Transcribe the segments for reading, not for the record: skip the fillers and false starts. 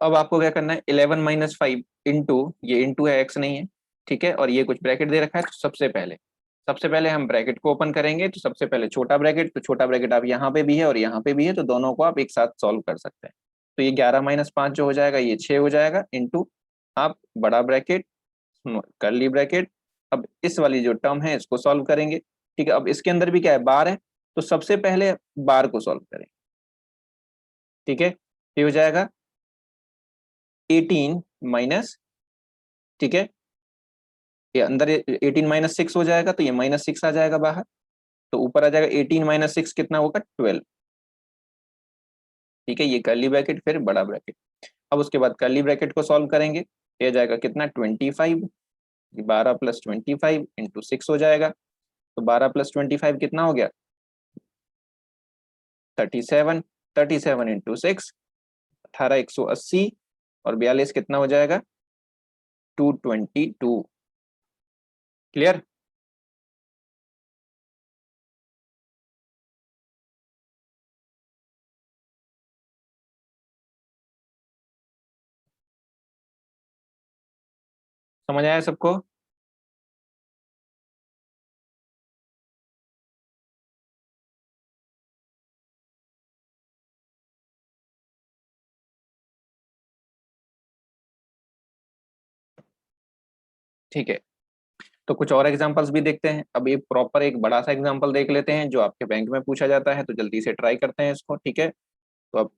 अब आपको क्या करना है, 11 माइनस 5 इंटू, ये इंटू है, एक्स नहीं है, ठीक है, और ये कुछ ब्रैकेट दे रखा है, तो सबसे पहले हम ब्रैकेट को ओपन करेंगे। तो सबसे पहले छोटा ब्रैकेट, तो छोटा ब्रैकेट आप यहाँ पे भी है और यहाँ पे भी है, तो दोनों को आप एक साथ सॉल्व कर सकते हैं। तो ये 11 माइनस 5 जो हो जाएगा ये 6 हो जाएगा, इंटू आप बड़ा ब्रैकेट कर्ली ब्रैकेट। अब इस वाली जो टर्म है इसको सॉल्व करेंगे, ठीक है। अब इसके अंदर भी क्या है, बार है, तो सबसे पहले बार को सॉल्व करेंगे, ठीक है। ये हो जाएगा 18 माइनस, ठीक है, ये अंदर 18 माइनस 6 हो जाएगा, तो ये माइनस 6 आ जाएगा बाहर, तो ऊपर आ जाएगा 18 माइनस 6 कितना होगा, 12, ठीक है। ये कर्ली ब्रैकेट फिर बड़ा ब्रैकेट। अब उसके बाद कर्ली ब्रैकेट को सॉल्व करेंगे, ये जाएगा कितना, 25, 12 प्लस 25 इंटू 6 हो जाएगा, तो 12 प्लस 25 कितना हो गया, 37, 37 इंटू 6 18, 180, और 42 कितना हो जाएगा, 222। क्लियर। समझ आया सबको। ठीक है, तो कुछ और एग्जांपल्स भी देखते हैं। अब ये प्रॉपर एक बड़ा सा एग्जांपल देख लेते हैं जो आपके बैंक में पूछा जाता है, तो जल्दी से ट्राई करते हैं इसको, ठीक है। तो अब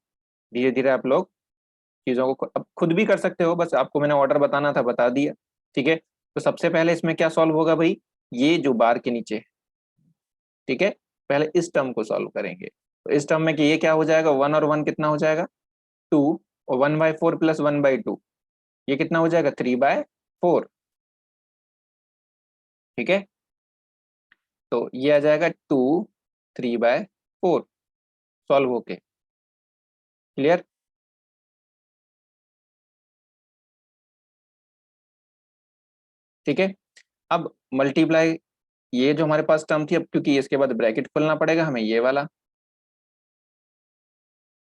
धीरे धीरे आप लोग चीजों को अब खुद भी कर सकते हो, बस आपको मैंने ऑर्डर बताना था, बता दिया, ठीक है। तो सबसे पहले इसमें क्या सॉल्व होगा भाई, ये जो बार के नीचे है, ठीक है, पहले इस टर्म को सॉल्व करेंगे। तो इस टर्म में कि ये क्या हो जाएगा, 1 और 1 कितना हो जाएगा, 2, और 1/4 प्लस 1/2 ये कितना हो जाएगा, 3/4, ठीक है। तो ये आ जाएगा 2 3/4 सॉल्व होके। क्लियर। ठीक है। अब मल्टीप्लाई, ये जो हमारे पास टर्म थी, अब क्योंकि इसके बाद ब्रैकेट खोलना पड़ेगा हमें ये वाला,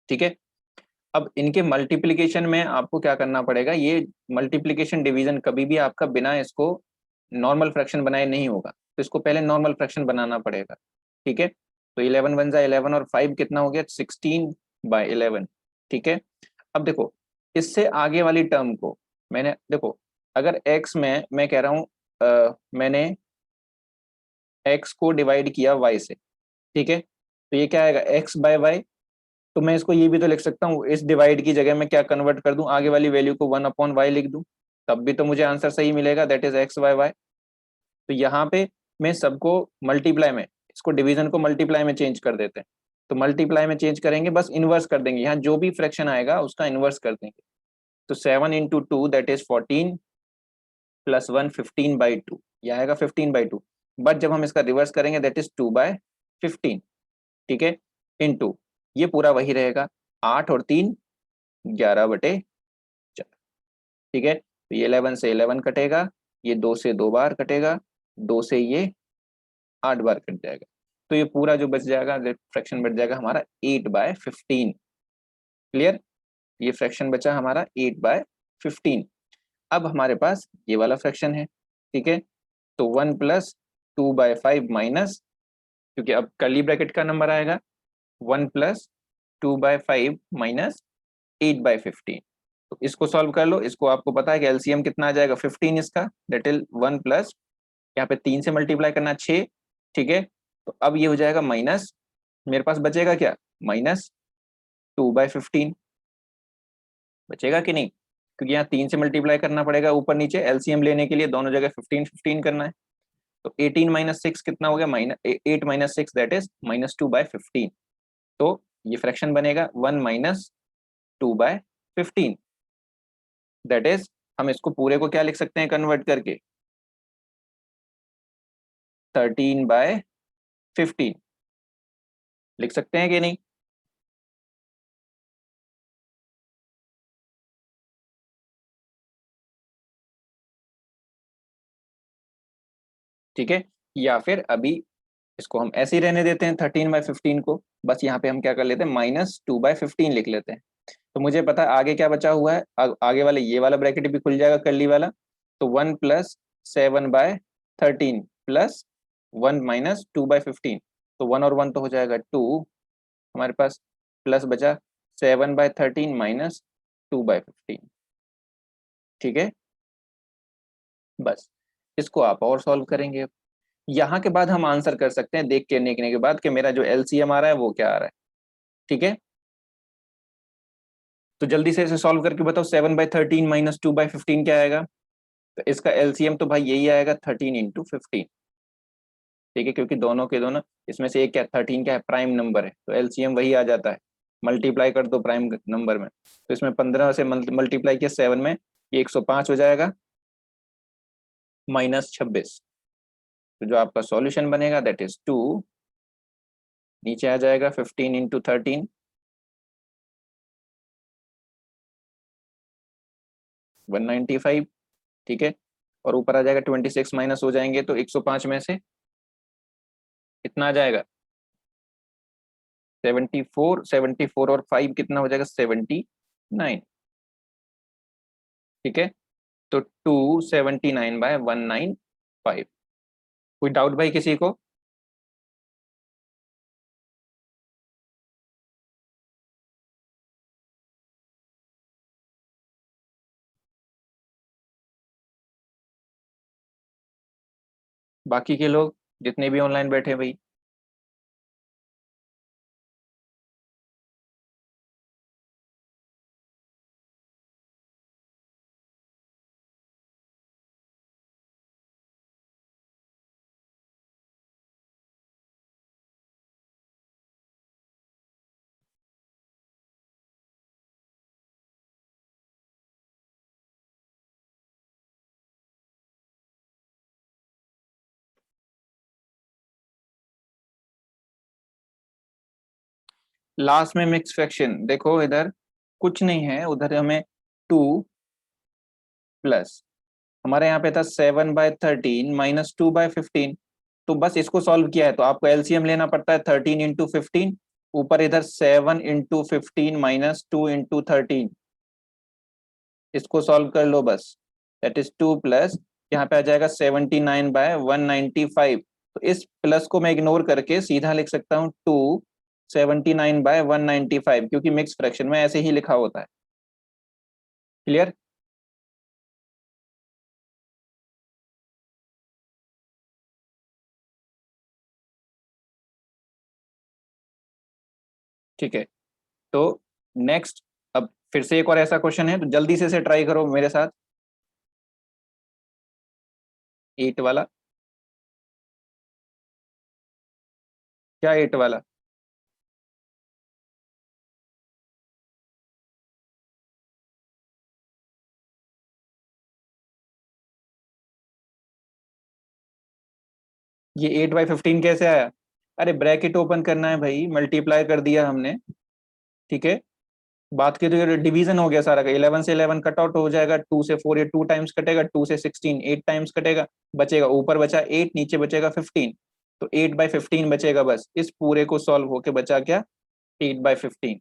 ठीक है। अब इनके मल्टीप्लिकेशन में आपको क्या करना पड़ेगा, ये मल्टीप्लिकेशन डिवीजन कभी भी आपका बिना इसको नॉर्मल फ्रैक्शन बनाए नहीं होगा, तो इसको पहले नॉर्मल फ्रैक्शन बनाना पड़ेगा, ठीक है। तो 11 बन जाए 11 और 5 कितना हो गया, 16/11, ठीक है। अब देखो, इससे आगे वाली टर्म को मैंने, देखो, अगर x में मैं कह रहा हूं मैंने x को डिवाइड किया y से, ठीक है, तो ये क्या आएगा, x/y। तो मैं इसको ये भी तो लिख सकता हूँ, इस डिवाइड की जगह मैं क्या कन्वर्ट कर दूं, आगे वाली वैल्यू को 1/y लिख दूं, तब भी तो मुझे आंसर सही मिलेगा, दैट इज x/y। तो यहाँ पे मैं सबको मल्टीप्लाई में, इसको डिवीजन को मल्टीप्लाई में चेंज कर देते हैं। तो मल्टीप्लाई में चेंज करेंगे, बस इनवर्स कर देंगे, यहाँ जो भी फ्रैक्शन आएगा उसका इनवर्स कर देंगे। तो 7 इंटू 2 दैट इज 14 प्लस 1 15/2, यह आएगा 15/2। बट जब हम इसका रिवर्स करेंगे दैट इज 2/15, ठीक है, इंटू ये पूरा वही रहेगा, 8 और 3 11/4, ठीक है। तो ये 11 से 11 कटेगा, ये 2 से 2 बार कटेगा, 2 से ये 8 बार कट जाएगा, तो ये पूरा जो बच जाएगा फ्रैक्शन बच जाएगा हमारा 8/15। क्लियर। ये फ्रैक्शन बचा हमारा 8/15। अब हमारे पास ये वाला फ्रैक्शन है, ठीक है। तो 1 प्लस 2/5 माइनस, क्योंकि अब कर्ली ब्रैकेट का नंबर आएगा, 1 प्लस 2/5 माइनस 8/15। तो इसको सॉल्व कर लो, इसको आपको पता है कि एलसीएम कितना आ जाएगा 15 इसका, दैट इज 1 प्लस, यहाँ पे 3 से मल्टीप्लाई करना 6, ठीक है। तो अब ये हो जाएगा माइनस, मेरे पास बचेगा क्या, -2/15 बचेगा कि नहीं, क्योंकि यहाँ 3 से मल्टीप्लाई करना पड़ेगा ऊपर नीचे, एलसीएम लेने के लिए दोनों जगह 15 15 करना है। तो 18 माइनस 6 कितना हो गया, -8 - 6 दैट इज -2/15। तो ये फ्रैक्शन बनेगा 1 माइनस 2/15, दैट इज, हम इसको पूरे को क्या लिख सकते हैं कन्वर्ट करके, 13/15 लिख सकते हैं कि नहीं। ठीक है, या फिर अभी इसको हम ऐसे ही रहने देते हैं 13/15 को, बस यहाँ पे हम क्या कर लेते हैं, -2/15 लिख लेते हैं। तो मुझे पता है आगे क्या बचा हुआ है, आगे वाले ये वाला ब्रैकेट भी खुल जाएगा कर्ली वाला, तो 1 + 7/13 प्लस 1 - 2/15, तो 1 और 1 तो हो जाएगा 2 हमारे पास, प्लस बचा 7/13 - 2/15। ठीक है, बस इसको आप और सॉल्व करेंगे। यहाँ के बाद हम आंसर कर सकते हैं देख के देखने के बाद कि मेरा जो एलसीएम आ रहा है वो क्या आ रहा है। ठीक है, तो जल्दी से इसे सॉल्व करके बताओ, 7/13 - 2/15 क्या आएगा। तो इसका एलसीएम तो भाई यही आएगा, 13 × 15। ठीक है, क्योंकि दोनों के दोनों, इसमें से एक क्या 13 क्या है, प्राइम नंबर है, तो एलसीएम वही आ जाता है, मल्टीप्लाई कर दो प्राइम नंबर में। तो इसमें 15 से मल्टीप्लाई किया 7 में, ये 105 हो जाएगा, -26। तो जो आपका सॉल्यूशन बनेगा दैट इज 2, नीचे आ जाएगा 15 × 13, 195। ठीक है, और ऊपर आ जाएगा 26 माइनस हो जाएंगे, तो 105 में से कितना आ जाएगा, 74। 74 और 5 कितना हो जाएगा, 79। ठीक है, तो 279/195। कोई डाउट भाई किसी को। बाकी के लोग जितने भी ऑनलाइन बैठे हैं भाई। लास्ट में मिक्स फ्रैक्शन देखो, इधर कुछ नहीं है, उधर हमें 2 प्लस, हमारे यहाँ पे था 7/13 - 2/15, तो बस इसको सॉल्व किया है, तो आपको एलसीएम लेना पड़ता है 13 × 15, ऊपर इधर 7 × 15 - 2 × 13, इसको सॉल्व कर लो बस, दैट इज 2 प्लस, यहाँ पे आ जाएगा 79/195। तो इस प्लस को मैं इग्नोर करके सीधा लिख सकता हूँ 279/195, क्योंकि मिक्स फ्रैक्शन में ऐसे ही लिखा होता है। क्लियर। ठीक है, तो नेक्स्ट, अब फिर से एक और ऐसा क्वेश्चन है, तो जल्दी से इसे ट्राई करो मेरे साथ। 8 वाला, क्या 8 वाला, ये 8/15 कैसे आया। अरे ब्रैकेट ओपन करना है भाई, मल्टीप्लाई कर दिया हमने। ठीक है, बात की तो ये डिवीजन हो गया सारा का, 11 से 11 कट आउट हो जाएगा, 2 से 4 ये 2 टाइम्स कटेगा, 2 से 16 8 टाइम्स कटेगा, बचेगा ऊपर बचा 8, नीचे बचेगा 15, तो 8/15 बचेगा, बस इस पूरे को सॉल्व होके बचा क्या, 8/15।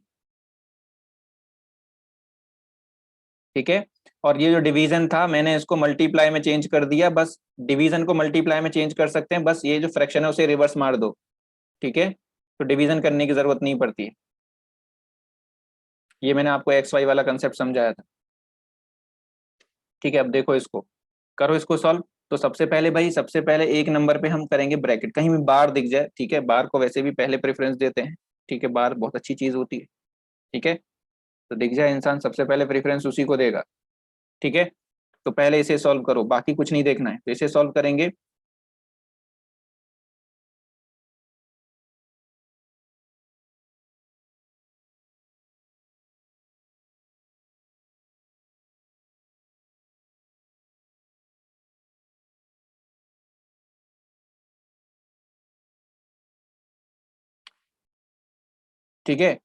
ठीक है, और ये जो डिवीजन था मैंने इसको मल्टीप्लाई में चेंज कर दिया, बस डिवीजन को मल्टीप्लाई में चेंज कर सकते हैं, बस ये जो फ्रैक्शन है उसे रिवर्स मार दो। ठीक है, तो डिवीजन करने की जरूरत नहीं पड़ती है, ये मैंने आपको एक्स वाई वाला कंसेप्ट समझाया था। ठीक है, अब देखो इसको, करो इसको सॉल्व। तो सबसे पहले भाई, सबसे पहले एक नंबर पे हम करेंगे ब्रैकेट, कहीं भी बार दिख जाए, ठीक है, बार को वैसे भी पहले प्रेफरेंस देते हैं। ठीक है, बार बहुत अच्छी चीज होती है। ठीक है, तो दिख जाए इंसान सबसे पहले प्रेफरेंस उसी को देगा। ठीक है, तो पहले इसे सॉल्व करो, बाकी कुछ नहीं देखना है, तो इसे सॉल्व करेंगे। ठीक है,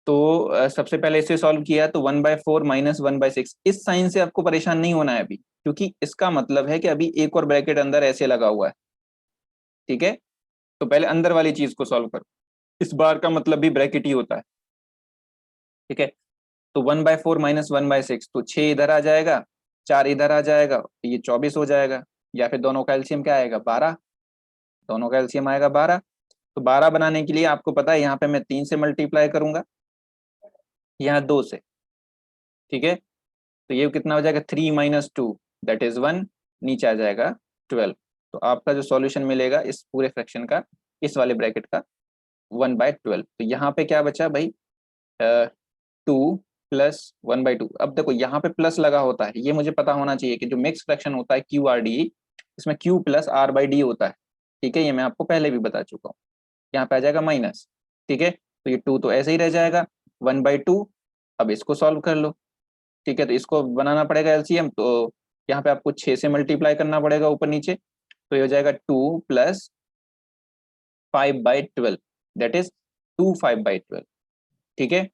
तो सबसे पहले इसे सॉल्व किया, तो 1/4 - 1/6, इस साइन से आपको परेशान नहीं होना है अभी, क्योंकि इसका मतलब है कि अभी एक और ब्रैकेट अंदर ऐसे लगा हुआ है। ठीक है, तो पहले अंदर वाली चीज को सॉल्व करो, इस बार का मतलब भी ब्रैकेट ही होता है। ठीक है, तो 1/4 माइनस 1/6, तो 6 इधर आ जाएगा, 4 इधर आ जाएगा, तो ये 24 हो जाएगा। या फिर दोनों का एलसीएम क्या आएगा, 12, दोनों का एलसीएम आएगा 12। तो 12 बनाने के लिए आपको पता है यहाँ पे मैं 3 से मल्टीप्लाई करूंगा, यहाँ 2 से, ठीक है, तो ये कितना हो जाएगा, 3 माइनस 2 दैट इज 1, नीचे आ जाएगा 12। तो आपका जो सॉल्यूशन मिलेगा इस पूरे फ्रैक्शन का, इस वाले ब्रैकेट का, 1/12। तो यहाँ पे क्या बचा भाई, 2 प्लस 1/2। अब देखो यहाँ पे प्लस लगा होता है, ये मुझे पता होना चाहिए कि जो मिक्स फ्रैक्शन होता है क्यू आर डी, इसमें Q plus R by D होता है, ठीक है, ये मैं आपको पहले भी बता चुका हूँ। यहाँ पे आ जाएगा माइनस, ठीक है, तो ये 2 तो ऐसे ही रह जाएगा, 1/2। अब इसको सॉल्व कर लो, ठीक है, तो इसको बनाना पड़ेगा एलसीएम, तो यहाँ पे आपको 6 से मल्टीप्लाई करना पड़ेगा ऊपर नीचे, तो ये हो जाएगा 2 प्लस 5/12 दैट इज 2 5/12, ठीक है।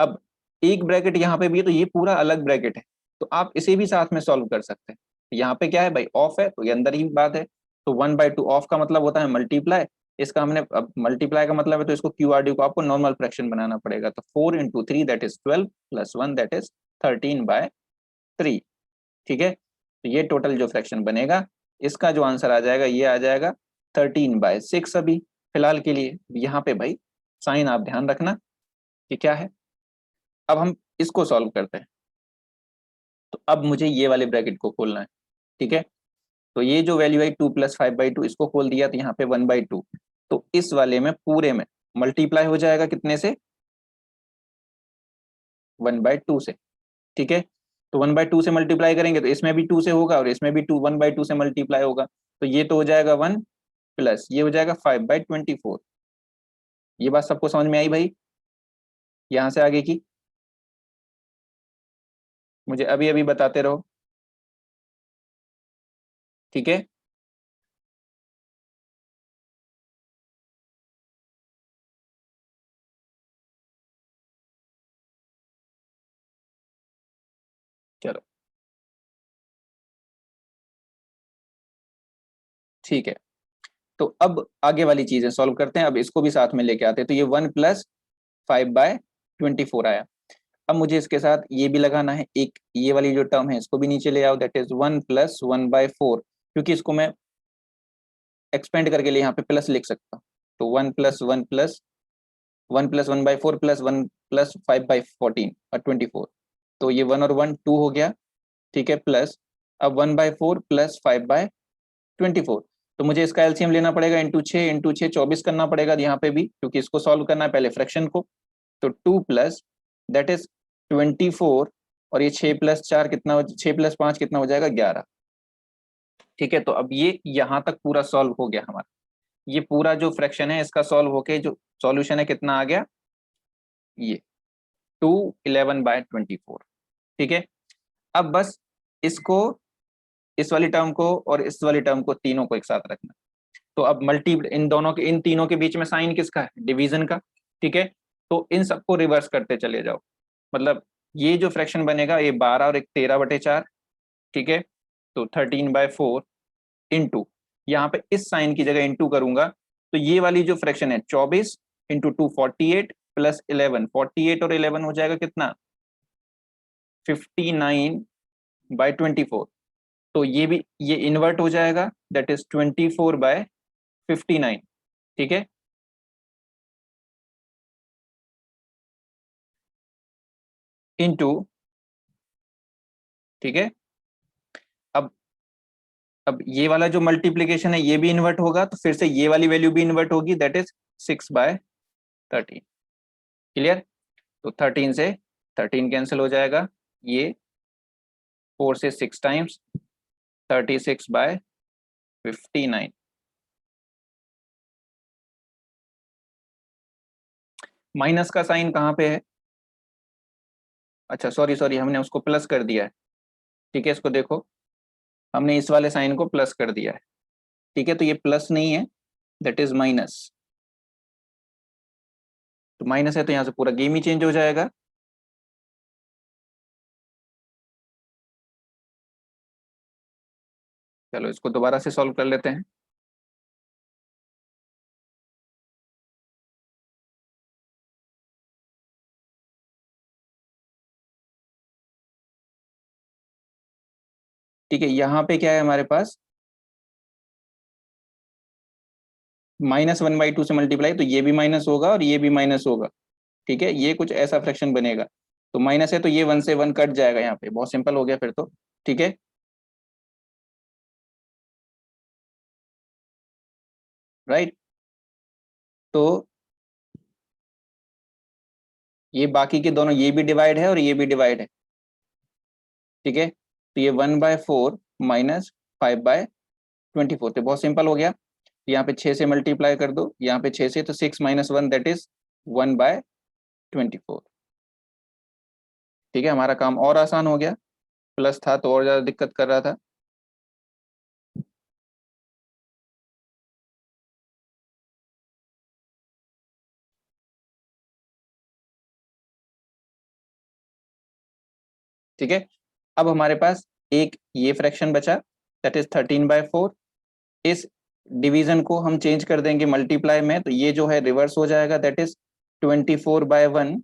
अब एक ब्रैकेट यहाँ पे भी है, तो ये पूरा अलग ब्रैकेट है, तो आप इसे भी साथ में सॉल्व कर सकते हैं। यहाँ पे क्या है भाई, ऑफ है, तो ये अंदर ही बात है, तो 1/2 ऑफ का मतलब होता है मल्टीप्लाई, इसका हमने अब मल्टीप्लाई का मतलब है, तो इसको क्यू आर डी को आपको नॉर्मल फ्रैक्शन बनाना पड़ेगा, तो 4 × 3 that is 12 plus 1 that is 13/3, ठीक है। तो ये टोटल जो फ्रैक्शन बनेगा, इसका जो आंसर आ जाएगा, ये आ जाएगा 13/6। अभी फिलहाल के लिए यहाँ पे भाई साइन आप ध्यान रखना कि क्या है। अब हम इसको सॉल्व करते हैं, तो अब मुझे ये वाले ब्रैकेट को खोलना है, ठीक है, तो ये जो वैल्यू है 2 प्लस 5/2, इसको खोल दिया, तो यहाँ पे 1/2, तो इस वाले में पूरे में मल्टीप्लाई हो जाएगा कितने से, 1/2 से, ठीक है, तो 1/2 से मल्टीप्लाई करेंगे तो इसमें भी 2 से होगा और इसमें भी 1/2 से मल्टीप्लाई होगा, तो ये तो हो जाएगा 1 प्लस ये हो जाएगा 5/24। ये बात सबको समझ में आई भाई, यहाँ से आगे की मुझे अभी अभी बताते रहो, ठीक है। चलो ठीक है, तो अब आगे वाली चीजें सॉल्व करते हैं, अब इसको भी साथ में लेके आते हैं, तो ये 1 प्लस 5/24 आया। अब मुझे इसके साथ ये भी लगाना है, एक ये वाली जो टर्म है इसको भी नीचे ले आओ, दैट इज 1 प्लस 1/4, क्योंकि इसको मैं एक्सपेंड करके लिए यहाँ पे प्लस लिख सकता हूँ, तो 1 प्लस 1 प्लस 1 प्लस 5/14 और 24, तो ये 1 और 1 2 हो गया, ठीक है, प्लस अब 1/4 प्लस 5/24, तो मुझे इसका एलसीएम लेना पड़ेगा, इंटू 6 24 करना पड़ेगा यहाँ पे भी, क्योंकि इसको सॉल्व करना है पहले फ्रैक्शन को, तो 2 प्लस दैट इज 24, और ये 6 प्लस 4 कितना, 6 प्लस 5 कितना हो जाएगा, 11, ठीक है। तो अब ये यहाँ तक पूरा सॉल्व हो गया हमारा, ये पूरा जो फ्रैक्शन है इसका सॉल्व होके जो सॉल्यूशन है कितना आ गया, ये 211/24, ठीक है। अब बस इसको, इस वाली टर्म को और इस वाली टर्म को, तीनों को एक साथ रखना, तो अब मल्टी इन दोनों के, इन तीनों के बीच में साइन किसका है, डिवीजन का, ठीक है, तो इन सबको रिवर्स करते चले जाओ, मतलब ये जो फ्रैक्शन बनेगा ये 12 और एक 13/4, ठीक है, तो 13/4 इंटू, यहाँ पे इस साइन की जगह इंटू करूंगा, तो ये वाली जो फ्रैक्शन है 24 इंटू 2 48 प्लस 11, 48 और 11 हो जाएगा कितना, 59/24, तो ये भी ये इन्वर्ट हो जाएगा, दैट इज 24/59, ठीक है, इंटू, ठीक है। अब अब ये वाला जो मल्टीप्लीकेशन है ये भी इन्वर्ट होगा, तो फिर से ये वाली वैल्यू भी इन्वर्ट होगी, दैट इज 6/13, क्लियर। तो 13 से 13 कैंसिल हो जाएगा, ये 4 से 6 टाइम्स 36/59। माइनस का साइन कहाँ पे है, अच्छा सॉरी सॉरी, हमने उसको प्लस कर दिया है, ठीक है, इसको देखो, हमने इस वाले साइन को प्लस कर दिया है, ठीक है, तो ये प्लस नहीं है, दैट इज माइनस, तो माइनस है तो यहाँ से पूरा गेम ही चेंज हो जाएगा। चलो इसको दोबारा से सॉल्व कर लेते हैं, ठीक है, यहाँ पे क्या है हमारे पास, -1/2 से मल्टीप्लाई, तो ये भी माइनस होगा और ये भी माइनस होगा। ठीक है, ये कुछ ऐसा फ्रैक्शन बनेगा, तो माइनस है तो ये 1 से 1 कट जाएगा यहाँ पे, बहुत सिंपल हो गया फिर तो। ठीक है, राइट। तो ये बाकी के दोनों, ये भी डिवाइड है और ये भी डिवाइड है। ठीक है, तो ये 1/4 -5/24, तो बहुत सिंपल हो गया। यहाँ पे 6 से मल्टीप्लाई कर दो, यहाँ पे 6 से, तो 6 - 1 दैट इज 1/24। ठीक है, हमारा काम और आसान हो गया, प्लस था तो और ज्यादा दिक्कत कर रहा था। ठीक है, अब हमारे पास एक ये फ्रैक्शन बचा, दैट इज 13/4। इस डिवीजन को हम चेंज कर देंगे मल्टीप्लाई में, तो ये जो है रिवर्स हो जाएगा, दैट इज 24/1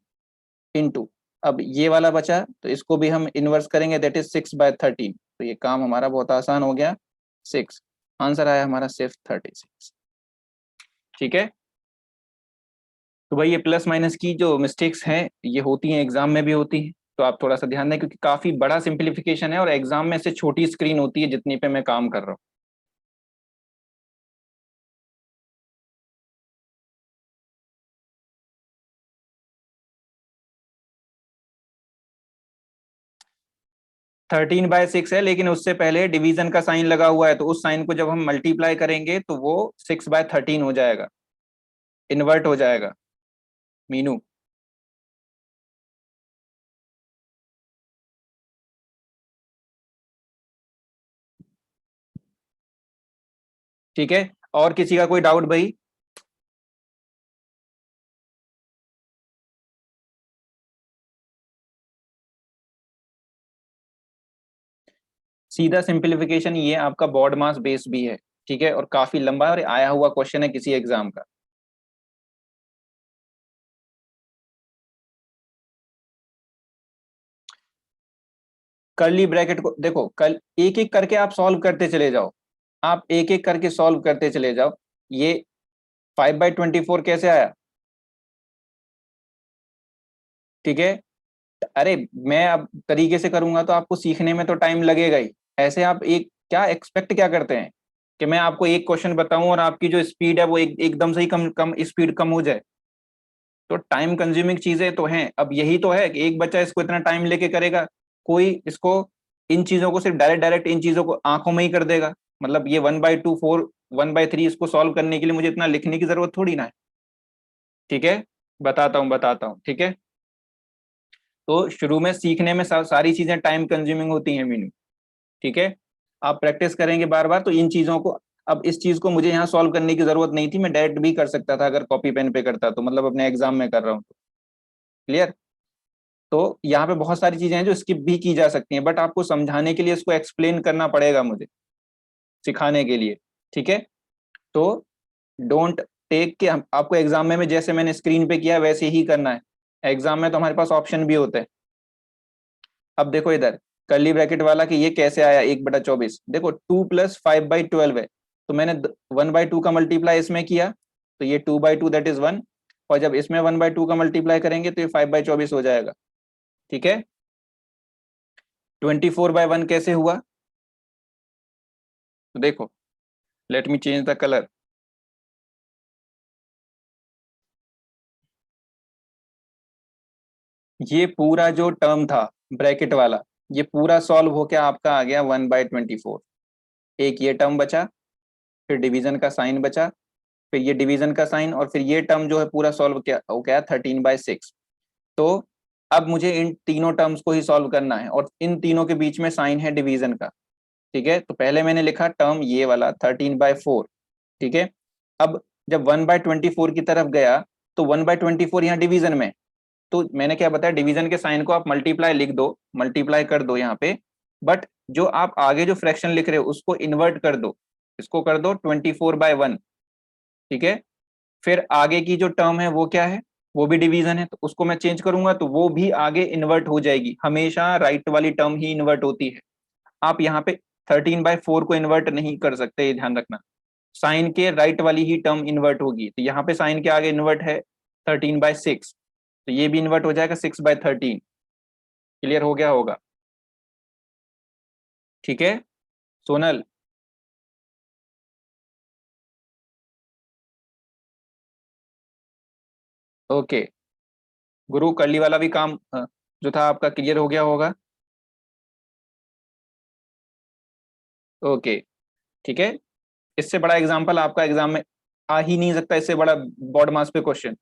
इंटू, अब ये वाला बचा तो इसको भी हम इनवर्स करेंगे, दैट इज 6/13। तो ये काम हमारा बहुत आसान हो गया, 6। आंसर आया हमारा सिर्फ 36। ठीक है, तो भाई ये प्लस माइनस की जो मिस्टेक्स हैं ये होती हैं, एग्जाम में भी होती हैं, तो आप थोड़ा सा ध्यान दें, क्योंकि काफी बड़ा सिंप्लीफिकेशन है और एग्जाम में से छोटी स्क्रीन होती है जितनी पे मैं काम कर रहा हूँ। (13/6) है, लेकिन उससे पहले डिवीजन का साइन लगा हुआ है, तो उस साइन को जब हम मल्टीप्लाई करेंगे तो वो 6/13 हो जाएगा, इन्वर्ट हो जाएगा मीनू। ठीक है, और किसी का कोई डाउट भाई? सीधा सिंप्लीफिकेशन ये आपका बॉड मास बेस भी है। ठीक है, और काफी लंबा है और आया हुआ क्वेश्चन है किसी एग्जाम का। कर्ली ब्रैकेट को देखो, कल एक एक करके आप सॉल्व करते चले जाओ, आप एक एक करके सॉल्व करते चले जाओ। ये 5/24 कैसे आया? ठीक है, अरे मैं अब तरीके से करूंगा तो आपको सीखने में तो टाइम लगेगा ही। ऐसे आप एक क्या एक्सपेक्ट क्या करते हैं कि मैं आपको एक क्वेश्चन बताऊं और आपकी जो स्पीड है वो एकदम से ही कम कम स्पीड कम हो जाए? तो टाइम कंज्यूमिंग चीजें तो हैं। अब यही तो है कि एक बच्चा इसको इतना टाइम लेके करेगा, कोई इसको इन चीजों को सिर्फ डायरेक्ट डायरेक्ट इन चीजों को आंखों में ही कर देगा। मतलब ये 1/2 4 1/3 इसको सॉल्व करने के लिए मुझे इतना लिखने की जरूरत थोड़ी ना है। ठीक है, बताता हूँ। ठीक है, तो शुरू में सीखने में सारी चीजें टाइम कंज्यूमिंग होती हैं मीनू। ठीक है, आप प्रैक्टिस करेंगे बार बार तो इन चीजों को, अब इस चीज को मुझे यहाँ सॉल्व करने की जरूरत नहीं थी, मैं डायरेक्ट भी कर सकता था अगर कॉपी पेन पे करता, तो मतलब अपने एग्जाम में कर रहा हूँ तो। क्लियर? तो यहाँ पे बहुत सारी चीजें हैं जो स्किप भी की जा सकती हैं, बट आपको समझाने के लिए इसको एक्सप्लेन करना पड़ेगा मुझे, सिखाने के लिए। ठीक है, तो डोंट टेक के आपको एग्जाम में जैसे मैंने स्क्रीन पे किया वैसे ही करना है। एग्जाम में तो हमारे पास ऑप्शन भी होते हैं। अब देखो इधर कर्ली ब्रैकेट वाला कि ये कैसे आया 1/24, देखो 2 + 5/12 है, तो मैंने 1/2 का मल्टीप्लाई इसमें किया, तो ये 2/2 दैट इज 1, और जब इसमें 1/2 का मल्टीप्लाई करेंगे तो ये 5/24 हो जाएगा। ठीक है, 24/1 कैसे हुआ? तो देखो, let me change the colour. ये पूरा जो टर्म था ब्रैकेट वाला, ये पूरा सॉल्व होके आपका आ गया 1/24। एक ये टर्म बचा, फिर डिवीजन का साइन बचा, फिर ये डिवीजन का साइन, और फिर ये टर्म जो है पूरा सॉल्व किया हो गया 13/6। तो अब मुझे इन तीनों टर्म्स को ही सॉल्व करना है, और इन तीनों के बीच में साइन है डिवीजन का। ठीक है, तो पहले मैंने लिखा टर्म ये वाला 13/4। ठीक है, अब जब 1/24 की तरफ गया, तो 1/24 यहाँ डिवीजन में, तो मैंने क्या बताया, डिवीजन के साइन को आप मल्टीप्लाई लिख दो, मल्टीप्लाई कर दो यहाँ पे, बट जो आप आगे जो फ्रैक्शन लिख रहे हो उसको इन्वर्ट कर दो, इसको कर दो 24/1। ठीक है, फिर आगे की जो टर्म है वो क्या है, वो भी डिवीजन है, तो उसको मैं चेंज करूंगा तो वो भी आगे इन्वर्ट हो जाएगी, हमेशा राइट वाली टर्म ही इन्वर्ट होती है। आप यहाँ पे 13/4 को इन्वर्ट नहीं कर सकते, ये ध्यान रखना। साइन के राइट वाली ही टर्म इन्वर्ट होगी, तो यहाँ पे साइन के आगे इन्वर्ट है 13/6, तो ये भी इन्वर्ट हो जाएगा 6/13। क्लियर हो गया होगा? ठीक है सोनल? ओके गुरु, कर्ली वाला भी काम जो था आपका क्लियर हो गया होगा? ओके ठीक है। इससे बड़ा एग्जाम्पल आपका एग्जाम में आ ही नहीं सकता, इससे बड़ा बोर्ड मास पे क्वेश्चन,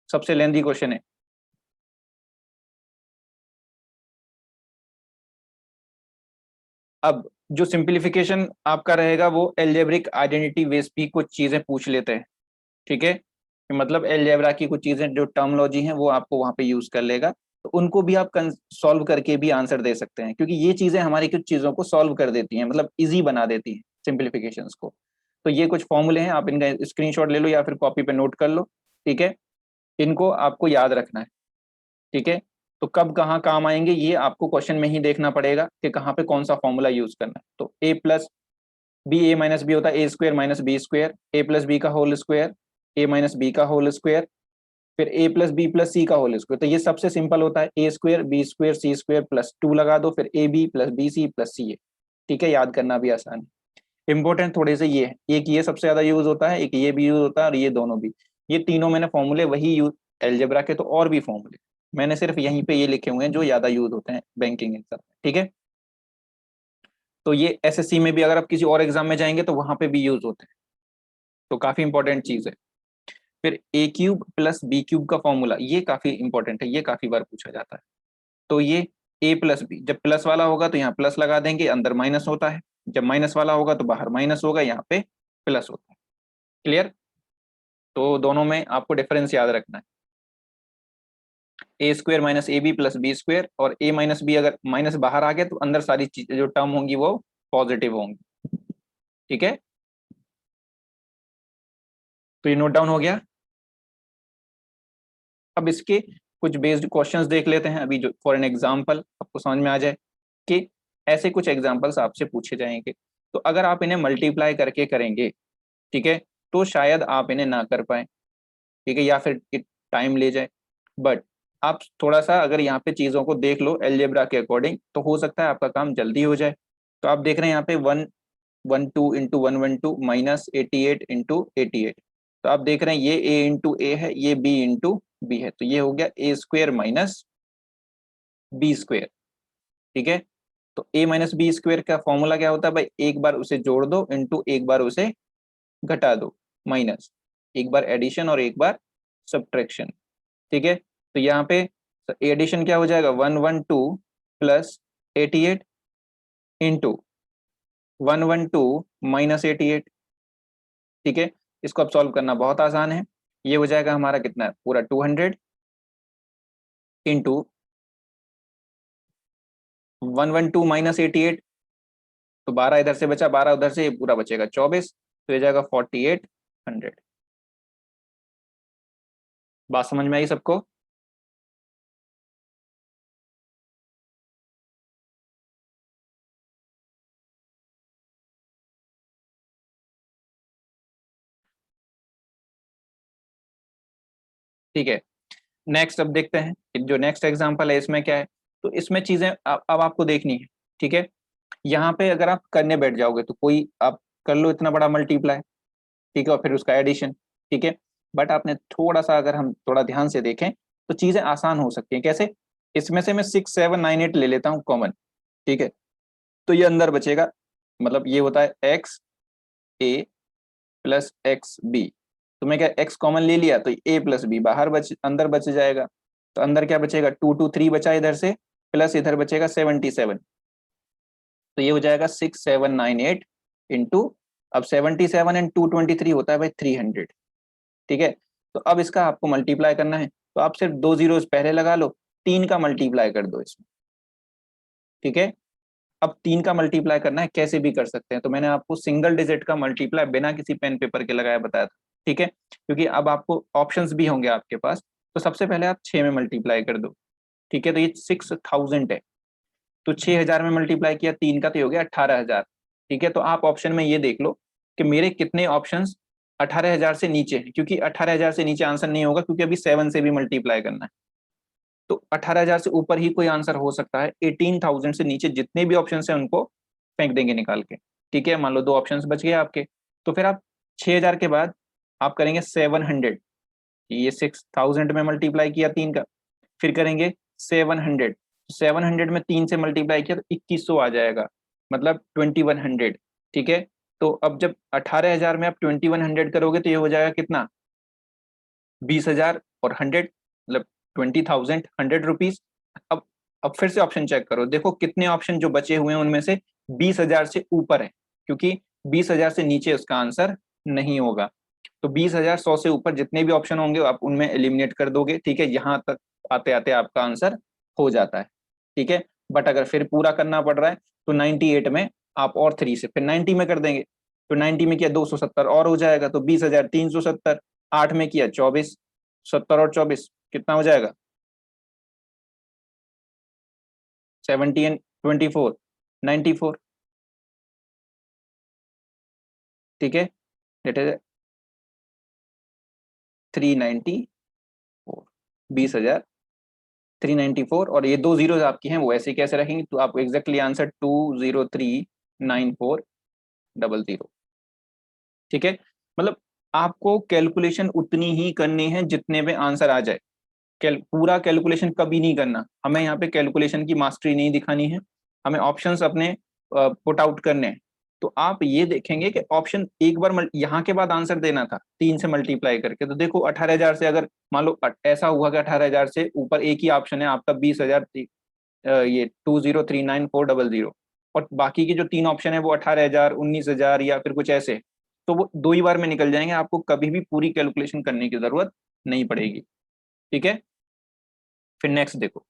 सबसे लेंथी क्वेश्चन है। अब जो सिंप्लीफिकेशन आपका रहेगा वो एल्जेब्रिक आइडेंटिटी बेस भी कुछ चीजें पूछ लेते हैं। ठीक है, मतलब एलजेब्रा की कुछ चीजें जो टर्मोलॉजी है वो आपको वहां पे यूज कर लेगा, तो उनको भी आप सॉल्व करके भी आंसर दे सकते हैं, क्योंकि ये चीजें हमारी कुछ चीजों को सॉल्व कर देती हैं, मतलब इजी बना देती हैं सिंप्लीफिकेशंस को। तो ये कुछ फॉर्मूले हैं, आप इनका स्क्रीनशॉट ले लो या फिर कॉपी पे नोट कर लो। ठीक है, इनको आपको याद रखना है। ठीक है, तो कब कहाँ काम आएंगे ये आपको क्वेश्चन में ही देखना पड़ेगा कि कहाँ पे कौन सा फॉर्मूला यूज करना है। तो A plus B, A minus B होता है A square minus B square, A plus B का whole square, A minus B का होल स्क्वायर, फिर A plus B plus C का होल स्क्वायर। तो ये सबसे सिंपल होता है, A square B square C square plus 2 लगा दो, फिर A B plus B C plus C A. ठीक है, याद करना भी आसान है। इंपॉर्टेंट थोड़े से ये है, एक ये सबसे ज्यादा यूज होता है, एक ये भी यूज होता है, और ये दोनों भी, ये तीनों मैंने फॉर्मूले वही यूज, एल्जेब्रा के तो और भी फॉर्मूले मैंने सिर्फ यहीं पे ये लिखे हुए हैं जो ज्यादा यूज होते हैं बैंकिंग एग्जाम। ठीक है, तो ये एसएससी में भी अगर आप किसी और एग्जाम में जाएंगे तो वहां पे भी यूज होते हैं, तो काफी इंपॉर्टेंट चीज है। फिर ए क्यूब प्लस बी क्यूब का फॉर्मूला, ये काफी इंपॉर्टेंट है, ये काफी बार पूछा जाता है। तो ये ए प्लस बी, जब प्लस वाला होगा तो यहाँ प्लस लगा देंगे, अंदर माइनस होता है, जब माइनस वाला होगा तो बाहर माइनस होगा, यहाँ पे प्लस होता है। क्लियर? तो दोनों में आपको डिफरेंस याद रखना है, A square minus A B plus B square, और ए माइनस बी अगर माइनस बाहर आ गया तो अंदर सारी चीजें जो टर्म होंगी वो पॉजिटिव होंगी। ठीक है, तो ये नोट डाउन हो गया। अब इसके कुछ बेस्ड क्वेश्चंस देख लेते हैं अभी, जो फॉर एन एग्जांपल आपको समझ में आ जाए कि ऐसे कुछ एग्जांपल्स आपसे पूछे जाएंगे, तो अगर आप इन्हें मल्टीप्लाई करके करेंगे, ठीक है, तो शायद आप इन्हें ना कर पाए। ठीक है, या फिर टाइम ले जाए, बट आप थोड़ा सा अगर यहाँ पे चीजों को देख लो एलजेब्रा के अकॉर्डिंग, तो हो सकता है आपका काम जल्दी हो जाए। तो आप देख रहे हैं यहाँ पे 112 इंटू 112 माइनस 88 इंटू 88, तो आप देख रहे हैं ये a इंटू ए है, ये b इंटू बी है, तो ये हो गया ए स्क्वायर माइनस बी स्क्वायर। ठीक है, तो a माइनस बी स्क्वायर का फॉर्मूला क्या होता है भाई, एक बार उसे जोड़ दो इंटू एक बार उसे घटा दो, माइनस एक बार एडिशन और एक बार सब्ट्रैक्शन। ठीक है, तो यहाँ पे एडिशन क्या हो जाएगा, 112 प्लस 88 इंटू 112 माइनस 88। ठीक है, इसको अब सॉल्व करना बहुत आसान है, ये हो जाएगा हमारा कितना है, पूरा 200 इंटू 112 माइनस 88, तो 12 इधर से बचा, 12 उधर से, ये पूरा बचेगा 24, तो ये जाएगा 4800। बात समझ में आई सबको? ठीक है, नेक्स्ट अब देखते हैं कि जो नेक्स्ट एग्जांपल है इसमें क्या है। तो इसमें चीजें अब आपको देखनी है। ठीक है, यहाँ पे अगर आप करने बैठ जाओगे तो कोई आप कर लो इतना बड़ा मल्टीप्लाई, ठीक है, और फिर उसका एडिशन। ठीक है, बट आपने थोड़ा सा अगर हम थोड़ा ध्यान से देखें तो चीजें आसान हो सकती हैं। कैसे? इसमें से मैं 6798 ले लेता हूँ कॉमन। ठीक है, तो ये अंदर बचेगा, मतलब ये होता है एक्स ए प्लस एक्स बी, तो मैं क्या एक्स कॉमन ले लिया तो ए प्लस बी बाहर अंदर बच जाएगा, तो अंदर क्या बचेगा, 223 बचा इधर से, प्लस इधर बचेगा 77, तो ये हो जाएगा 6798 इंटू, अब 77 एंड 223 होता है भाई 300। ठीक है, तो अब इसका आपको मल्टीप्लाई करना है, तो आप सिर्फ 2 जीरोस पहले लगा लो, 3 का मल्टीप्लाई कर दो इसमें। ठीक है, अब 3 का मल्टीप्लाई करना है, कैसे भी कर सकते हैं, तो मैंने आपको सिंगल डिजिट का मल्टीप्लाई बिना किसी पेन पेपर के लगाया बताया था। ठीक है, क्योंकि अब आपको ऑप्शंस भी होंगे आपके पास, तो सबसे पहले आप 6 में मल्टीप्लाई कर दो। ठीक है, तो ये 6000 है, तो 6000 में मल्टीप्लाई किया 3 का, तो ये हो गया 18000। ठीक है, तो आप ऑप्शन में ये देख लो कि मेरे कितने ऑप्शंस 18,000 से नीचे हैं, क्योंकि 18,000 से नीचे आंसर नहीं होगा, क्योंकि अभी 7 से भी मल्टीप्लाई करना है। तो 18,000 से ऊपर ही कोई आंसर हो सकता है। 18,000 से नीचे जितने भी ऑप्शन है उनको फेंक देंगे निकाल के। ठीक है, मान लो 2 ऑप्शन बच गए आपके, तो फिर आप 6,000 के बाद आप करेंगे 700, ये 6,000 में मल्टीप्लाई किया 3 का, फिर करेंगे 700, 700 में 3 से मल्टीप्लाई किया तो 2100 आ जाएगा, मतलब 2100। ठीक है, तो अब जब 18,000 में आप 2100 करोगे तो ये हो जाएगा कितना, 20,000 और 100, मतलब 20,000, 100 रुपीज। अब फिर से ऑप्शन चेक करो, देखो कितने ऑप्शन जो बचे हुए हैं उनमें से 20,000 से ऊपर है, क्योंकि 20,000 से नीचे उसका आंसर नहीं होगा। तो 20,000 100 से ऊपर जितने भी ऑप्शन होंगे आप उनमें एलिमिनेट कर दोगे। ठीक है, यहाँ तक आते आते आपका आंसर हो जाता है। ठीक है, बट अगर फिर पूरा करना पड़ रहा है तो 98 में आप और 3 से फिर 90 में कर देंगे, तो 90 में किया 270 और हो जाएगा, तो 20,370। 8 में किया 24, 70 और 24 कितना हो जाएगा, 70 एंड 24, 94। ठीक है, डेट इज 394, 20,394, और ये 2 जीरो आपकी हैं वो ऐसे कैसे रखेंगे, तो आपको एग्जैक्टली आंसर 2039400। ठीक है, मतलब आपको कैलकुलेशन उतनी ही करनी है जितने में आंसर आ जाए। पूरा कैलकुलेशन कभी नहीं करना, हमें यहाँ पे कैलकुलेशन की मास्टरी नहीं दिखानी है, हमें ऑप्शंस अपने पुट आउट करने हैं। तो आप ये देखेंगे कि ऑप्शन एक बार यहाँ के बाद आंसर देना था 3 से मल्टीप्लाई करके, तो देखो 18,000 से अगर मान लो ऐसा हुआ कि 18,000 से ऊपर एक ही ऑप्शन है आपका 20,000, ये 2039400, और बाकी की जो 3 ऑप्शन है वो 18,000, 19,000 या फिर कुछ ऐसे, तो वो 2 ही बार में निकल जाएंगे, आपको कभी भी पूरी कैलकुलेशन करने की जरूरत नहीं पड़ेगी। ठीक है, फिर नेक्स्ट देखो,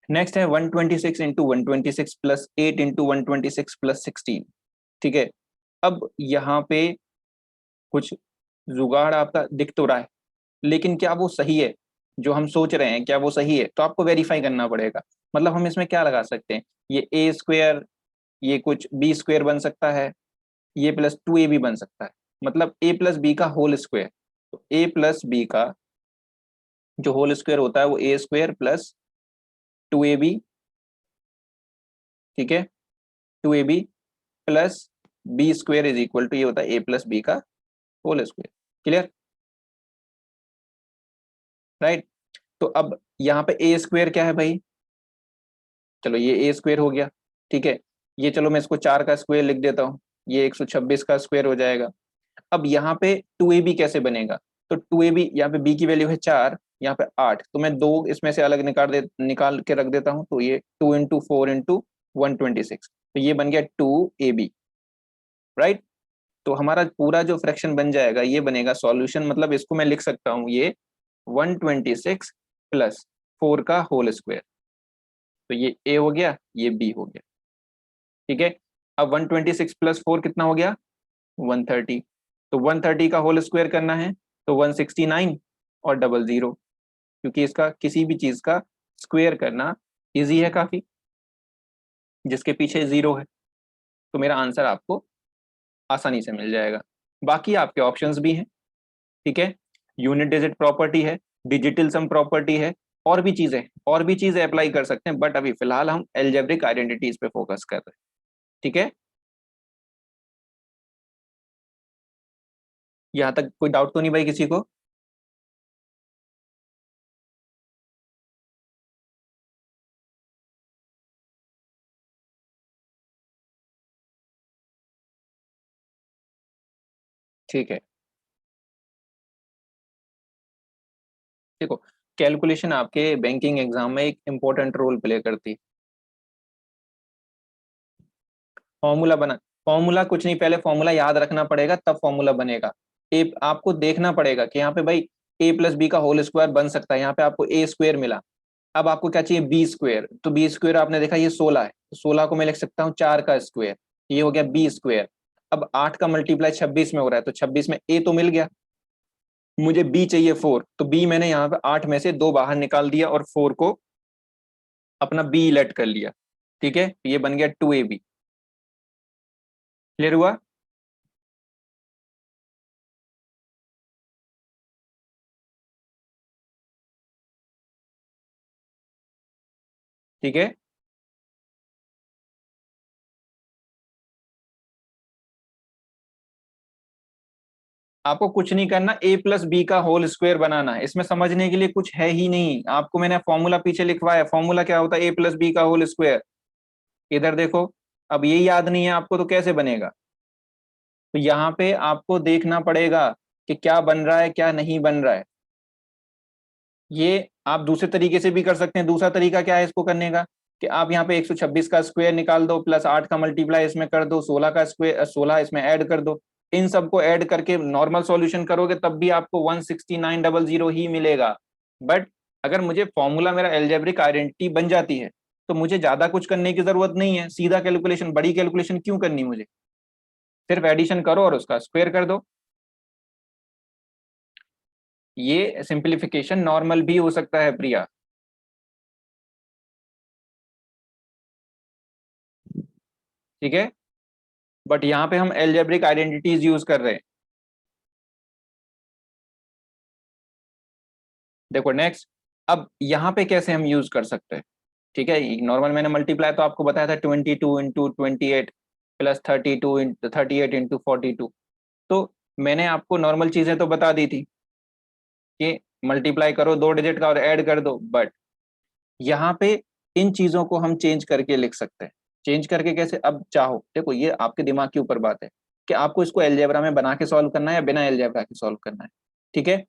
नेक्स्ट है 126 इंटू 126 प्लस 8 इंटू 126 प्लस 16। ठीक है, अब यहाँ पे कुछ जुगाड़ आपका दिख तो रहा है, लेकिन क्या वो सही है, जो हम सोच रहे हैं क्या वो सही है, तो आपको वेरीफाई करना पड़ेगा। मतलब हम इसमें क्या लगा सकते हैं, ये ए स्क्वेयर, ये कुछ बी स्क्वेयर बन सकता है, ये प्लस 2ab बन सकता है, मतलब ए प्लस बी का होल स्क्वेयर। तो ए प्लस बी का जो होल स्क्वायर होता है वो ए स्क्वायर प्लस 2ab। ठीक है, 2ab plus B square is equal to, ये होता है ए प्लस बी का होल स्क्वायर। Clear, right. तो अब यहाँ पे ए स्क्वायर क्या है भाई, चलो ये ए स्क्वायर हो गया। ठीक है, ये चलो मैं इसको 4 का स्क्वायर लिख देता हूँ, ये 126 का स्क्वायर हो जाएगा। अब यहाँ पे 2ab कैसे बनेगा, तो 2ab यहाँ पे b की वैल्यू है 4, यहाँ पे 8, तो मैं 2 इसमें से अलग निकाल के रख देता हूँ, तो ये 2 इंटू 4 इंटू 126, तो ये बन गया 2ab, राइट। तो हमारा पूरा जो फ्रैक्शन बन जाएगा ये बनेगा सॉल्यूशन, मतलब इसको मैं लिख सकता हूँ ये 126 प्लस 4 का होल स्क्वायर, तो ये a हो गया, ये b हो गया। ठीक है, अब 126 प्लस 4 कितना हो गया, 130, तो 130 का होल स्क्वायर करना है तो 169 और 00, क्योंकि इसका किसी भी चीज का स्क्वायर करना इजी है काफी, जिसके पीछे 0 है, तो मेरा आंसर आपको आसानी से मिल जाएगा। बाकी आपके ऑप्शंस भी हैं। ठीक है, यूनिट डिजिट प्रॉपर्टी है, डिजिटल सम प्रॉपर्टी है, और भी चीजें अप्लाई कर सकते हैं, बट अभी फिलहाल हम एल्जेब्रिक आइडेंटिटीज पे फोकस कर रहे हैं। ठीक है, यहाँ तक कोई डाउट तो नहीं भाई किसी को। ठीक है, देखो कैलकुलेशन आपके बैंकिंग एग्जाम में एक इंपॉर्टेंट रोल प्ले करती है। फॉर्मूला बना, फॉर्मूला कुछ नहीं, पहले फॉर्मूला याद रखना पड़ेगा तब फॉर्मूला बनेगा। ए आपको देखना पड़ेगा कि यहाँ पे भाई ए प्लस बी का होल स्क्वायर बन सकता है, यहाँ पे आपको ए स्क्वायर मिला, अब आपको क्या चाहिए बी स्क्वायर, तो बी स्क्वायर आपने देखा ये 16 है, तो 16 को मैं लिख सकता हूँ 4 का स्क्वायर, ये हो गया बी स्क्वायर। अब 8 का मल्टीप्लाई 26 में हो रहा है, तो 26 में ए तो मिल गया, मुझे बी चाहिए 4, तो बी मैंने यहाँ पे 8 में से 2 बाहर निकाल दिया और 4 को अपना बी लेट कर लिया। ठीक है, ये बन गया 2ab। क्लियर हुआ? ठीक है, आपको कुछ नहीं करना, a प्लस बी का होल स्क्वायर बनाना है। इसमें समझने के लिए कुछ है ही नहीं, आपको मैंने फॉर्मूला पीछे लिखवाया। फॉर्मूला क्या होता है? a प्लस बी का होल स्क्वायर। इधर देखो, अब ये याद नहीं है आपको तो कैसे बनेगा? तो यहाँ पे आपको देखना पड़ेगा कि क्या बन रहा है क्या नहीं बन रहा है। ये आप दूसरे तरीके से भी कर सकते हैं। दूसरा तरीका क्या है इसको करने का, कि आप यहाँ पे 126 का स्क्वायर निकाल दो, प्लस 8 का मल्टीप्लाई इसमें कर दो, 16 का स्क्वायर 16 इसमें ऐड कर दो। इन सबको ऐड करके नॉर्मल सॉल्यूशन करोगे तब भी आपको 16900 ही मिलेगा। बट अगर मुझे फॉर्मूला मेरा एल्जेब्रिक आइडेंटिटी बन जाती है तो मुझे ज्यादा कुछ करने की जरूरत नहीं है। सीधा कैलकुलेशन, बड़ी कैलकुलेशन क्यों करनी मुझे, सिर्फ एडिशन करो और उसका स्क्वायर कर दो। ये सिंप्लीफिकेशन नॉर्मल भी हो सकता है प्रिया। ठीक है, बट यहाँ पे हम एल्जेब्रिक आइडेंटिटीज यूज कर रहे हैं। देखो नेक्स्ट, अब यहाँ पे कैसे हम यूज कर सकते हैं? ठीक है, नॉर्मल मैंने मल्टीप्लाई तो आपको बताया था 22 × 28 प्लस 38 × 42। तो मैंने आपको नॉर्मल चीजें तो बता दी थी कि मल्टीप्लाई करो 2 डिजिट का और ऐड कर दो, बट यहाँ पे इन चीजों को हम चेंज करके लिख सकते हैं। चेंज करके कैसे? अब चाहो, देखो ये आपके दिमाग के ऊपर बात है कि आपको इसको एलजेब्रा में बना के सॉल्व करना है या बिना एलजेब्रा के सॉल्व करना है। ठीक है,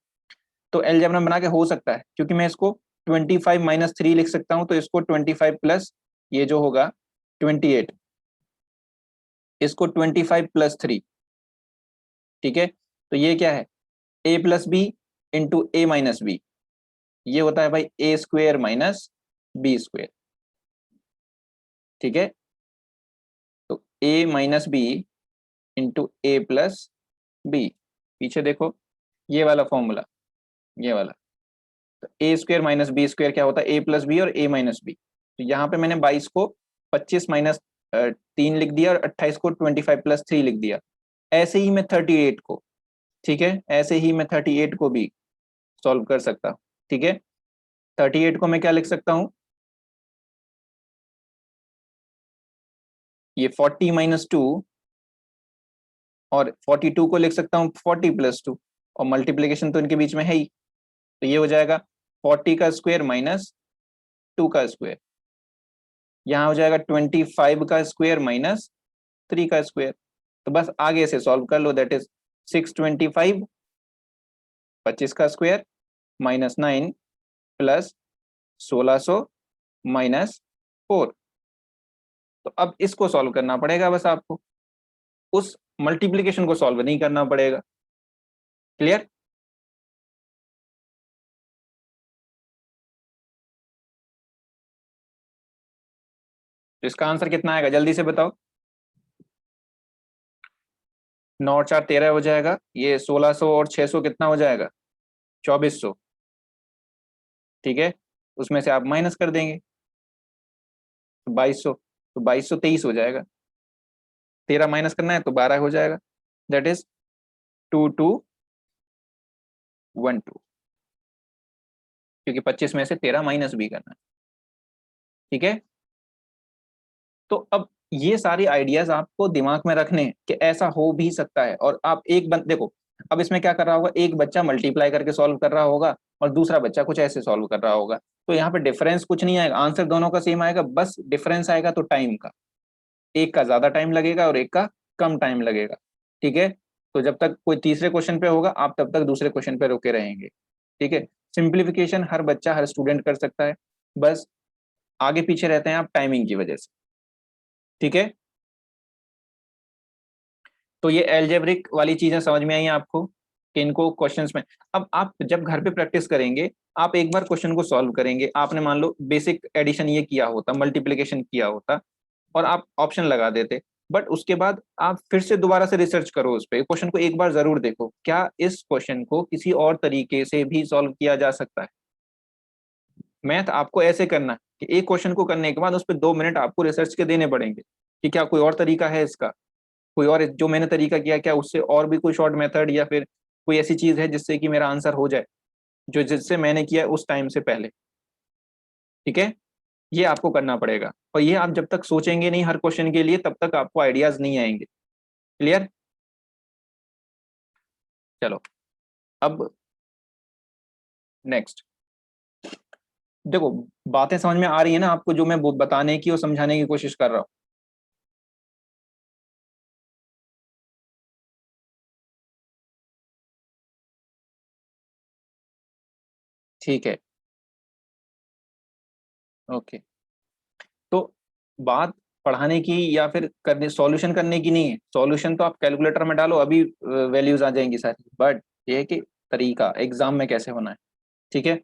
तो एलजेब्रा में बना के हो सकता है, क्योंकि मैं इसको 25 - 3 लिख सकता हूं, तो इसको 25 प्लस ये जो होगा 28, इसको 25 + 3। ठीक है, तो ये क्या है? a plus B into A minus B, ये होता है भाई A square minus B square. ठीक है, तो a minus B into A plus B. पीछे देखो, ये वाला फॉर्मूला, ये वाला, तो A square minus B square क्या होता है? ए प्लस बी और ए माइनस बी। तो यहाँ पे मैंने 22 को 25 - 3 लिख दिया और 28 को 25 + 3 लिख दिया। ऐसे ही मैं 38 को, ठीक है, ऐसे ही मैं 38 को भी सॉल्व कर सकता हूँ। ठीक है, 38 को मैं क्या लिख सकता हूँ? ये 40 - 2, और 42 को लिख सकता हूँ 40 + 2, और मल्टीप्लीकेशन तो इनके बीच में है ही। तो ये हो जाएगा 40 का स्क्वायर माइनस 2 का स्क्वायर, यहाँ हो जाएगा 25 का स्क्वायर माइनस 3 का स्क्वायर। तो बस आगे से सॉल्व कर लो, दैट इज 625, 25 का स्क्वायर माइनस 9 प्लस 1600 माइनस 4। तो अब इसको सॉल्व करना पड़ेगा बस आपको, उस मल्टीप्लीकेशन को सॉल्व नहीं करना पड़ेगा। क्लियर? तो इसका आंसर कितना आएगा जल्दी से बताओ? 9 और 4 13 हो जाएगा, ये 1600 और 600 कितना हो जाएगा? 2400। ठीक है, उसमें से आप माइनस कर देंगे तो 2200, तो 2223 हो जाएगा। 13 माइनस करना है तो 12 हो जाएगा, दैट इज 2212, क्योंकि 25 में से 13 माइनस भी करना है। ठीक है, तो अब ये सारे आइडियाज आपको दिमाग में रखने हैं कि ऐसा हो भी सकता है। और आप देखो, अब इसमें क्या कर रहा होगा, एक बच्चा मल्टीप्लाई करके सॉल्व कर रहा होगा और दूसरा बच्चा कुछ ऐसे सॉल्व कर रहा होगा। तो यहाँ पे डिफरेंस कुछ नहीं आएगा, आंसर दोनों का सेम आएगा, बस डिफरेंस आएगा तो टाइम का, एक का ज्यादा टाइम लगेगा और एक का कम टाइम लगेगा। ठीक है, तो जब तक कोई तीसरे क्वेश्चन पे होगा आप तब तक दूसरे क्वेश्चन पे रुके रहेंगे। ठीक है, सिंप्लीफिकेशन हर बच्चा हर स्टूडेंट कर सकता है, बस आगे पीछे रहते हैं आप टाइमिंग की वजह से। ठीक है, तो ये एल्जेब्रिक वाली चीजें समझ में आई आपको कि इनको क्वेश्चंस में, अब आप जब घर पे प्रैक्टिस करेंगे, आप एक बार क्वेश्चन को सॉल्व करेंगे, आपने मान लो बेसिक एडिशन ये किया होता, मल्टीप्लिकेशन किया होता और आप ऑप्शन लगा देते, बट उसके बाद आप फिर से दोबारा से रिसर्च करो उस पे, क्वेश्चन को एक बार जरूर देखो, क्या इस क्वेश्चन को किसी और तरीके से भी सॉल्व किया जा सकता है। मैथ आपको ऐसे करना है, कि एक क्वेश्चन को करने के बाद उस पर 2 मिनट आपको रिसर्च के देने पड़ेंगे कि क्या कोई और तरीका है इसका, कोई और जो मैंने तरीका किया क्या उससे और भी कोई शॉर्ट मेथड या फिर कोई ऐसी चीज है जिससे कि मेरा आंसर हो जाए जो जिससे मैंने किया उस टाइम से पहले। ठीक है, ये आपको करना पड़ेगा, और ये आप जब तक सोचेंगे नहीं हर क्वेश्चन के लिए तब तक आपको आइडियाज नहीं आएंगे। क्लियर? चलो अब नेक्स्ट देखो, बातें समझ में आ रही है ना आपको जो मैं बताने की और समझाने की कोशिश कर रहा हूँ? ठीक है, ओके। तो बात पढ़ाने की या फिर करने सॉल्यूशन करने की नहीं है, सॉल्यूशन तो आप कैलकुलेटर में डालो अभी वैल्यूज आ जाएंगी सारी, बट ये है कि तरीका एग्जाम में कैसे होना है। ठीक है,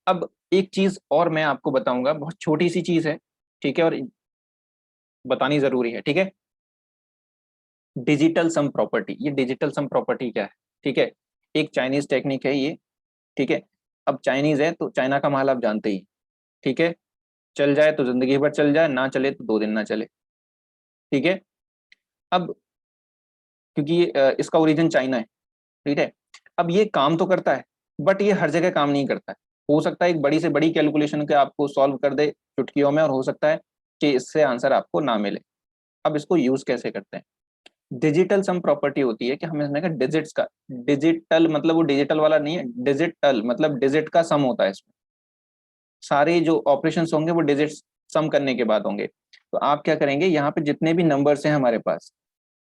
अब एक चीज और मैं आपको बताऊंगा, बहुत छोटी सी चीज है, ठीक है, और बतानी जरूरी है। ठीक है, डिजिटल सम प्रॉपर्टी, ये डिजिटल सम प्रॉपर्टी क्या है? ठीक है, एक चाइनीज टेक्निक है ये। ठीक है, अब चाइनीज है तो चाइना का माल आप जानते ही। ठीक है, चल जाए तो जिंदगी भर चल जाए, ना चले तो 2 दिन ना चले। ठीक है, अब क्योंकि इसका ओरिजिन चाइना है। ठीक है, अब ये काम तो करता है बट ये हर जगह काम नहीं करता है। हो सकता है एक बड़ी से बड़ी कैलकुलेशन के आपको सॉल्व कर दे चुटकियों में, और हो सकता है कि इससे आंसर आपको ना मिले। अब इसको यूज कैसे करते हैं? डिजिटल सम प्रॉपर्टी होती है कि हमें इसमें का डिजिट्स का, डिजिटल मतलब वो डिजिटल वाला नहीं है, डिजिटल मतलब डिजिट का सम होता है इसमें। सारे जो ऑपरेशंस होंगे वो डिजिट्स सम करने के बाद होंगे। तो आप क्या करेंगे, यहाँ पे जितने भी नंबर्स हैं हमारे पास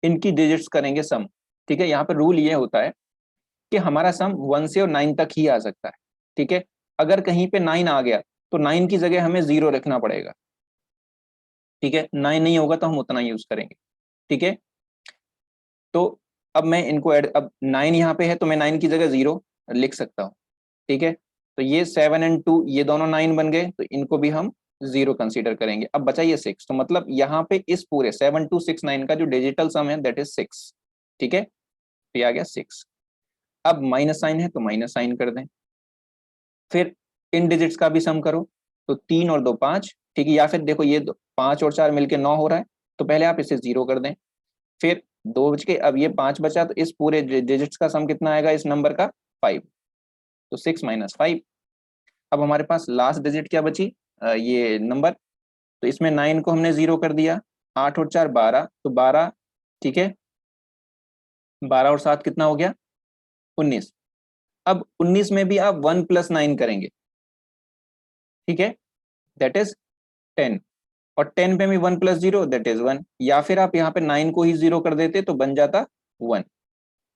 इनकी डिजिट्स करेंगे सम। ठीक है, यहाँ पे रूल ये होता है कि हमारा सम 1 से 9 तक ही आ सकता है। ठीक है, अगर कहीं पे 9 आ गया तो 9 की जगह हमें 0 रखना पड़ेगा। ठीक है, 9 नहीं होगा तो हम उतना यूज करेंगे। ठीक है, तो अब मैं इनको ऐड, अब 9 यहाँ पे है तो मैं 9 की जगह 0 लिख सकता हूँ। ठीक है, तो ये 7 और 2 ये दोनों 9 बन गए तो इनको भी हम 0 कंसीडर करेंगे। अब बचा ये 6, तो मतलब यहाँ पे इस पूरे 7 2 6 9 का जो डिजिटल सम है दैट इज 6। ठीक है, तो ये आ गया 6। अब माइनस साइन है तो माइनस साइन कर दें, फिर इन डिजिट्स का भी सम करो, तो 3 और 2 5। ठीक है, या फिर देखो ये 5 और 4 मिलके 9 हो रहा है, तो पहले आप इसे 0 कर दें, फिर 2 बच के, अब ये 5 बचा तो इस पूरे डिजिट्स का सम कितना आएगा इस नंबर का? 5। तो 6 - 5। अब हमारे पास लास्ट डिजिट क्या बची? ये नंबर, तो इसमें 9 को हमने 0 कर दिया, 8 और 4 12, तो 12। ठीक है, 12 और 7 कितना हो गया? 19। अब 19 में भी आप 1 + 9 करेंगे। ठीक है, दैट इज 10, और 10 पे भी 1 + 0 दैट इज 1, या फिर आप यहाँ पे 9 को ही 0 कर देते तो बन जाता 1।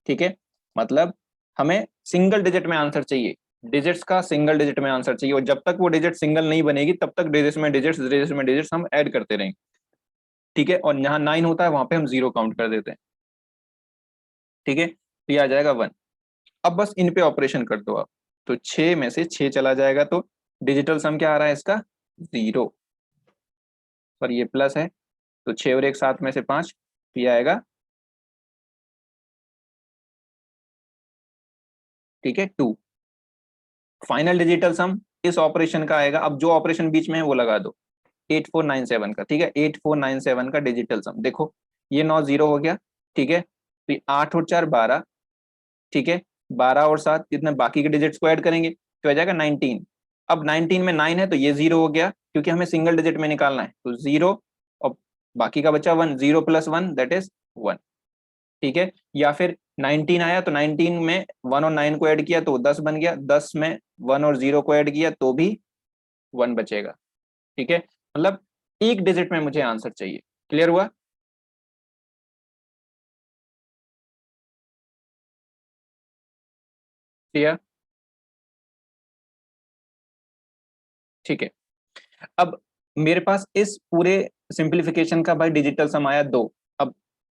ठीक है, मतलब हमें सिंगल डिजिट में आंसर चाहिए, डिजिट्स का सिंगल डिजिट में आंसर चाहिए, और जब तक वो डिजिट सिंगल नहीं बनेगी तब तक डिजिट्स में डिजिट्स हम ऐड करते रहेंगे। ठीक है, और यहाँ 9 होता है वहां पे हम 0 काउंट कर देते हैं। ठीक है, तो ये आ जाएगा 1। अब बस इन पे ऑपरेशन कर दो आप, तो 6 में से 6 चला जाएगा तो डिजिटल सम क्या आ रहा है इसका? 0। पर ये प्लस है तो 6 और 1 7 में से 5, तो ये आएगा, ठीक है, 2। फाइनल डिजिटल सम इस ऑपरेशन का आएगा, अब जो ऑपरेशन बीच में है वो लगा दो, 8497 का। ठीक है, 8497 का डिजिटल सम देखो, ये 9 0 हो गया। ठीक है, तो 8 और 4 12। ठीक है, 12 और 7 कितने बाकी के डिजिट्स को ऐड करेंगे तो आ जाएगा 19। अब 19 में 9 है तो ये 0 हो गया क्योंकि हमें सिंगल डिजिट में निकालना है, तो 0, और बाकी का बचा 1, 0 + 1 दैट इज 1। ठीक है, या फिर 19 आया तो 19 में 1 और 9 को ऐड किया तो 10 बन गया, 10 में 1 और 0 को ऐड किया तो भी 1 बचेगा। ठीक है, मतलब एक डिजिट में मुझे आंसर चाहिए। क्लियर हुआ? क्लियर? ठीक है, अब मेरे पास इस पूरे सिंप्लीफिकेशन का भाई डिजिटल सम आया 2।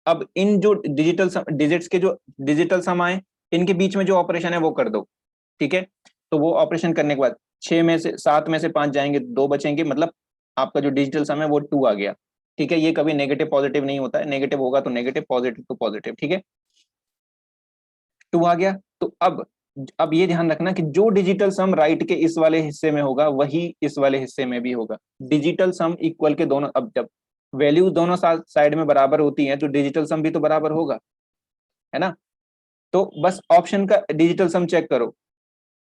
अब इन जो डिजिटल डिजिट्स के जो डिजिटल सम आए इनके बीच में जो ऑपरेशन है वो कर दो। ठीक है, तो वो ऑपरेशन करने के बाद 7 में से 5 जाएंगे, 2 बचेंगे, मतलब आपका जो डिजिटल सम है वो 2 आ गया। ठीक है, ये कभी नेगेटिव पॉजिटिव नहीं होता है, नेगेटिव होगा तो नेगेटिव, पॉजिटिव तो पॉजिटिव। ठीक है, 2 आ गया। तो अब अब ये ध्यान रखना कि जो डिजिटल सम राइट के इस वाले हिस्से में होगा वही इस वाले हिस्से में भी होगा। डिजिटल सम इक्वल के दोनों, अब जब वैल्यू दोनों साइड में बराबर होती है तो डिजिटल सम भी तो बराबर होगा, है ना। तो बस ऑप्शन का डिजिटल सम चेक करो,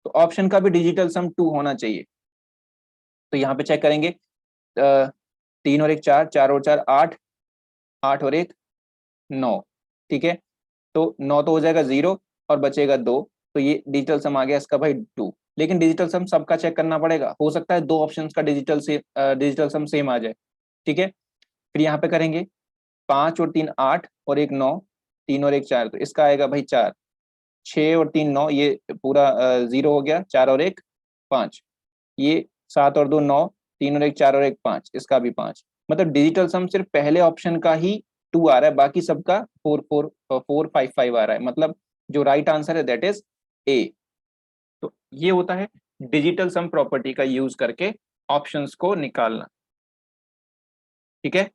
तो ऑप्शन का भी डिजिटल सम 2 होना चाहिए। तो यहाँ पे चेक करेंगे, 3 और 1 4, 4 और 4 8, 8 और 1 9, ठीक है। तो 9 तो हो जाएगा 0 और बचेगा 2, तो ये डिजिटल सम आ गया इसका भाई 2। लेकिन डिजिटल सम सबका चेक करना पड़ेगा, हो सकता है दो ऑप्शंस का डिजिटल सम सेम आ जाए, ठीक है। फिर यहाँ पे करेंगे 5 और 3 8 और 1 9, 3 और 1 4, तो इसका आएगा भाई 4, 6 और 3 9, ये पूरा 0 हो गया, 4 और 1 5, ये 7 और 2 9, 3 और 1 4 और 1 5, इसका भी 5। मतलब डिजिटल सम सिर्फ पहले ऑप्शन का ही 2 आ रहा है, बाकी सबका 4 4 4 5 5 आ रहा है। मतलब जो राइट आंसर है दैट इज ए। तो ये होता है डिजिटल सम प्रॉपर्टी का यूज करके ऑप्शंस को निकालना, ठीक है।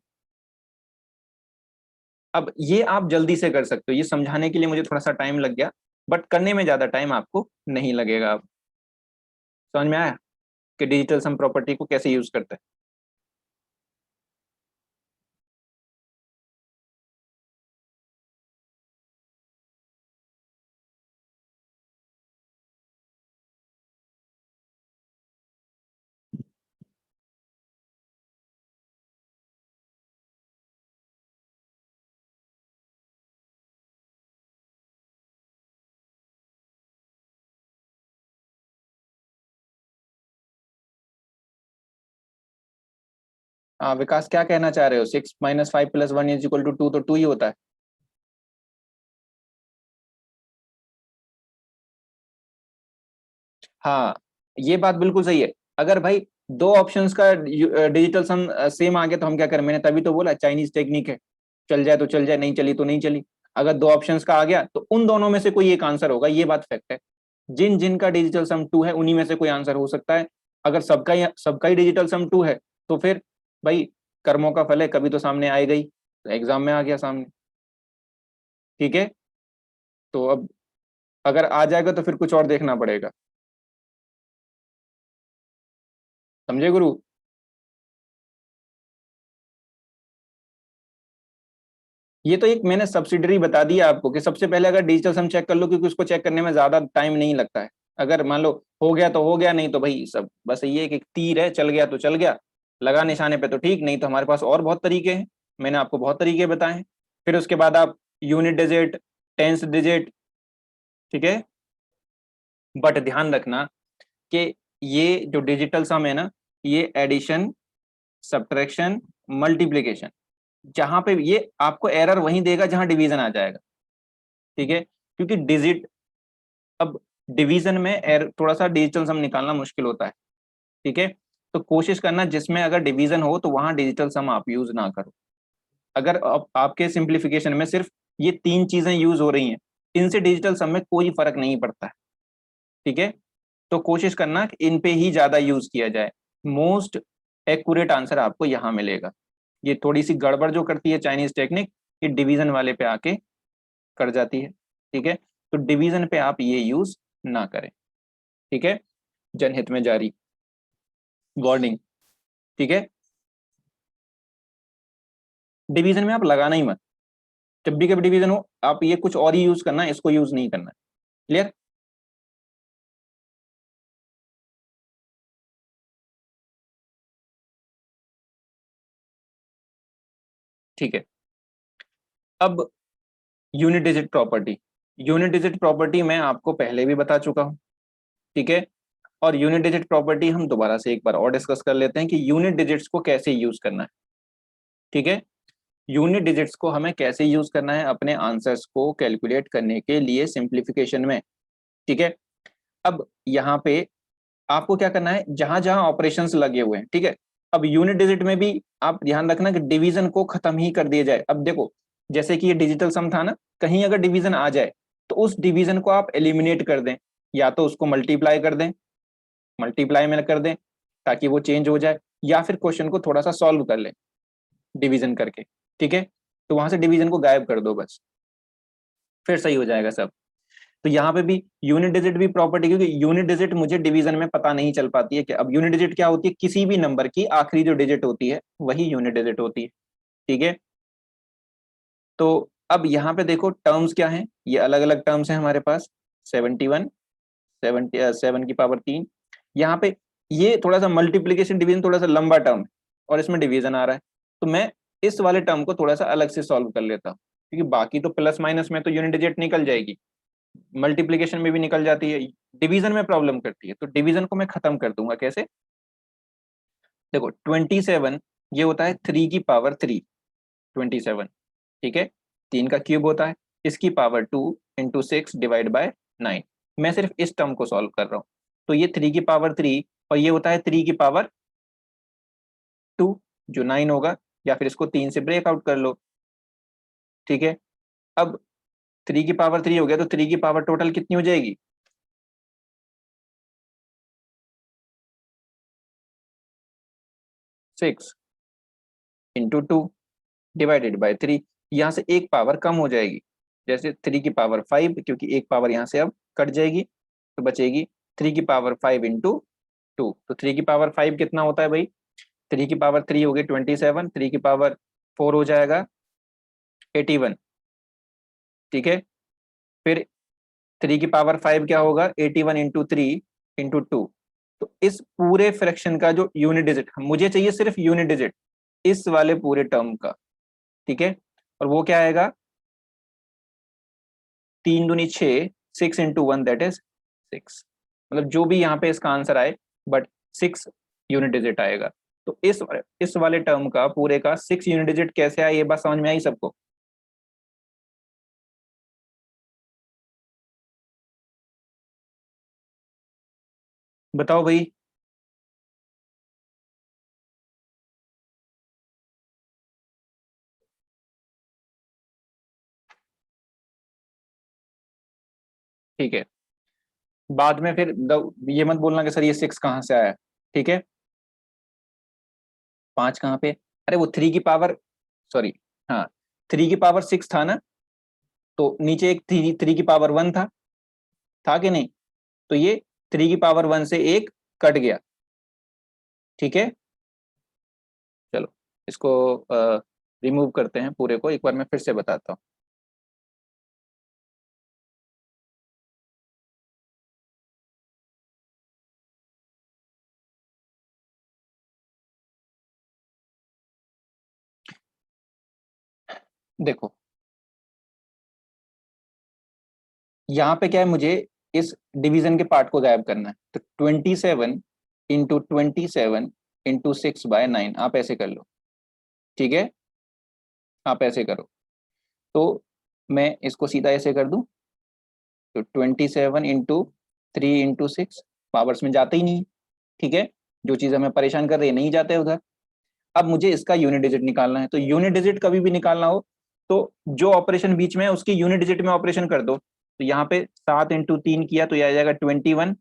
अब ये आप जल्दी से कर सकते हो, ये समझाने के लिए मुझे थोड़ा सा टाइम लग गया, बट करने में ज्यादा टाइम आपको नहीं लगेगा। अब समझ में आया कि डिजिटल सम प्रॉपर्टी को कैसे यूज करते हैं। हाँ विकास, क्या कहना चाह रहे हो? 6 - 5 + 1 = 2, तो 2 ही होता है। हाँ, ये बात बिल्कुल सही है। अगर भाई दो ऑप्शंस का डिजिटल सम सेम आ गया तो हम क्या करें? मैंने तभी तो बोला चाइनीज टेक्निक है, चल जाए तो चल जाए, नहीं चली तो नहीं चली। अगर दो ऑप्शंस का आ गया तो उन दोनों में से कोई एक आंसर होगा, ये बात फैक्ट है। जिन जिन का डिजिटल सम 2 है उन्हीं में से कोई आंसर हो सकता है। अगर सबका ही डिजिटल सम 2 है तो फिर भाई कर्मों का फल है, कभी तो सामने आएगा ही, तो एग्जाम में आ गया सामने, ठीक है। तो अब अगर आ जाएगा तो फिर कुछ और देखना पड़ेगा, समझे गुरु? ये तो एक मैंने सब्सिडरी बता दिया आपको कि सबसे पहले अगर डिजिटल सम चेक कर लो, क्योंकि उसको चेक करने में ज्यादा टाइम नहीं लगता है। अगर मान लो हो गया तो हो गया, नहीं तो भाई सब बस ये कि तीर है, चल गया तो चल गया, लगा निशाने पे तो ठीक, नहीं तो हमारे पास और बहुत तरीके हैं। मैंने आपको बहुत तरीके बताए हैं। फिर उसके बाद आप यूनिट डिजिट, टेंस डिजिट, ठीक है। बट ध्यान रखना कि ये जो डिजिटल सम है ना, ये एडिशन, सब्ट्रैक्शन, मल्टीप्लीकेशन, जहां पे ये आपको एरर वहीं देगा जहां डिवीजन आ जाएगा, ठीक है। क्योंकि डिजिट, अब डिवीजन में थोड़ा सा डिजिटल सम निकालना मुश्किल होता है, ठीक है। तो कोशिश करना जिसमें अगर डिवीजन हो तो वहां डिजिटल सम आप यूज ना करो। अगर आपके सिंप्लीफिकेशन में सिर्फ ये तीन चीजें यूज हो रही हैं, इनसे डिजिटल सम में कोई फर्क नहीं पड़ता है, ठीक है। तो कोशिश करना कि इन पे ही ज्यादा यूज किया जाए, मोस्ट एक्यूरेट आंसर आपको यहाँ मिलेगा। ये थोड़ी सी गड़बड़ जो करती है चाइनीज टेक्निक, ये डिवीजन वाले पे आके कर जाती है, ठीक है। तो डिवीजन पे आप ये यूज ना करें, ठीक है। जनहित में जारी, वार्निंग, ठीक है। डिवीजन में आप लगाना ही मत, जब भी कभी डिवीजन हो आप ये कुछ और ही यूज करना है, इसको यूज नहीं करना है। क्लियर? ठीक है। अब unit digit property, unit digit property मैं आपको पहले भी बता चुका हूं, ठीक है। और यूनिट डिजिट प्रॉपर्टी हम दोबारा से एक बार और डिस्कस कर लेते हैं कि यूनिट डिजिट्स को कैसे यूज करना है, ठीक है। यूनिट डिजिट्स को हमें कैसे यूज करना है अपने आंसर्स को कैलकुलेट करने के लिए सिंप्लीफिकेशन में, ठीक है। अब यहाँ पे आपको क्या करना है, जहां जहां ऑपरेशंस लगे हुए हैं, ठीक है। अब यूनिट डिजिट में भी आप ध्यान रखना कि डिवीजन को खत्म ही कर दिया जाए। अब देखो, जैसे कि ये डिजिटल सम था ना, कहीं अगर डिवीजन आ जाए तो उस डिवीजन को आप एलिमिनेट कर दें, या तो उसको मल्टीप्लाई कर दें, मल्टीप्लाई में कर दें ताकि वो चेंज हो जाए, या फिर क्वेश्चन को थोड़ा सा सॉल्व कर लें डिवीजन करके, ठीक है। तो वहां से डिवीजन को गायब कर दो बस, फिर सही हो जाएगा सब। तो यहाँ पे भी यूनिट डिजिट भी प्रॉपर्टी, क्योंकि यूनिट डिजिट मुझे डिवीजन में पता नहीं चल पाती है कि अब यूनिट डिजिट क्या होती है, किसी भी नंबर की आखिरी जो डिजिट होती है वही यूनिट डिजिट होती है। ठीक है, तो अब यहाँ पे देखो टर्म्स क्या हैं, ये अलग अलग टर्म्स हैं हमारे पास। 71, 7 की पावर 3। यहाँ पे ये थोड़ा सा मल्टीप्लीकेशन डिवीजन थोड़ा सा लंबा टर्म है और इसमें डिवीजन आ रहा है, तो मैं इस वाले टर्म को थोड़ा सा अलग से सॉल्व कर लेता हूँ, क्योंकि बाकी तो प्लस माइनस में तो यूनिट डिजिट निकल जाएगी, मल्टीप्लीकेशन में भी निकल जाती है, डिवीजन में प्रॉब्लम करती है, तो डिवीजन को मैं खत्म कर दूंगा कैसे। देखो 27 ये होता है 3 की पावर 3, 27। ठीक है, 3 का क्यूब होता है, इसकी पावर 2 × 6 / 9। मैं सिर्फ इस टर्म को सॉल्व कर रहा हूँ, तो ये 3 की पावर 3 और ये होता है 3 की पावर 2 जो 9 होगा, या फिर इसको 3 से ब्रेक आउट कर लो। ठीक है, अब 3 की पावर 3 हो गया, तो 3 की पावर टोटल कितनी हो जाएगी, 6 × 2 / 3। यहाँ से एक पावर कम हो जाएगी, जैसे 3 की पावर 5, क्योंकि एक पावर यहाँ से अब कट जाएगी, तो बचेगी 3 की पावर 5 × 2। तो 3 की पावर 5 कितना होता है भाई, 3 की पावर 3 हो गई 27, 3 की पावर 4 हो जाएगा 81। ठीक है, फिर 3 की पावर 5 क्या होगा, 81 × 3 × 2। तो इस पूरे फ्रैक्शन का जो यूनिट डिजिट, मुझे चाहिए सिर्फ यूनिट डिजिट इस वाले पूरे टर्म का। ठीक है, और वो क्या आएगा, 3 दूनी 6, 6 × 1 दैट इज 6। मतलब जो भी यहाँ पे इसका आंसर आए, बट 6 यूनिट डिजिट आएगा। तो इस वाले टर्म का पूरे का 6 यूनिट डिजिट कैसे आए, ये बात समझ में आई सबको। बताओ भाई। ठीक है, बाद में फिर ये मत बोलना कि सर ये 6 कहाँ से आया। ठीक है, 5 कहाँ पे, अरे वो 3 की पावर, सॉरी, हाँ 3 की पावर 6 था ना, तो नीचे एक 3 की पावर 1 था कि नहीं, तो ये 3 की पावर 1 से एक कट गया। ठीक है, चलो इसको रिमूव करते हैं पूरे को, एक बार मैं फिर से बताता हूँ। देखो यहाँ पे क्या है, मुझे इस डिवीजन के पार्ट को गायब करना है, तो 27 × 27 × 6 / 9 आप ऐसे कर लो। ठीक है, आप ऐसे करो, तो मैं इसको सीधा ऐसे कर दूं, तो 27 × 3 × 6 पावर्स में जाते ही नहीं। ठीक है, जो चीज हमें परेशान कर रही है नहीं जाते उधर। अब मुझे इसका यूनिट डिजिट निकालना है, तो यूनिट डिजिट कभी भी निकालना हो तो जो ऑपरेशन बीच में है उसकी यूनिट डिजिट में ऑपरेशन कर दो। तो यहाँ पे 7 × 3 किया तो यह आ जाएगा 21,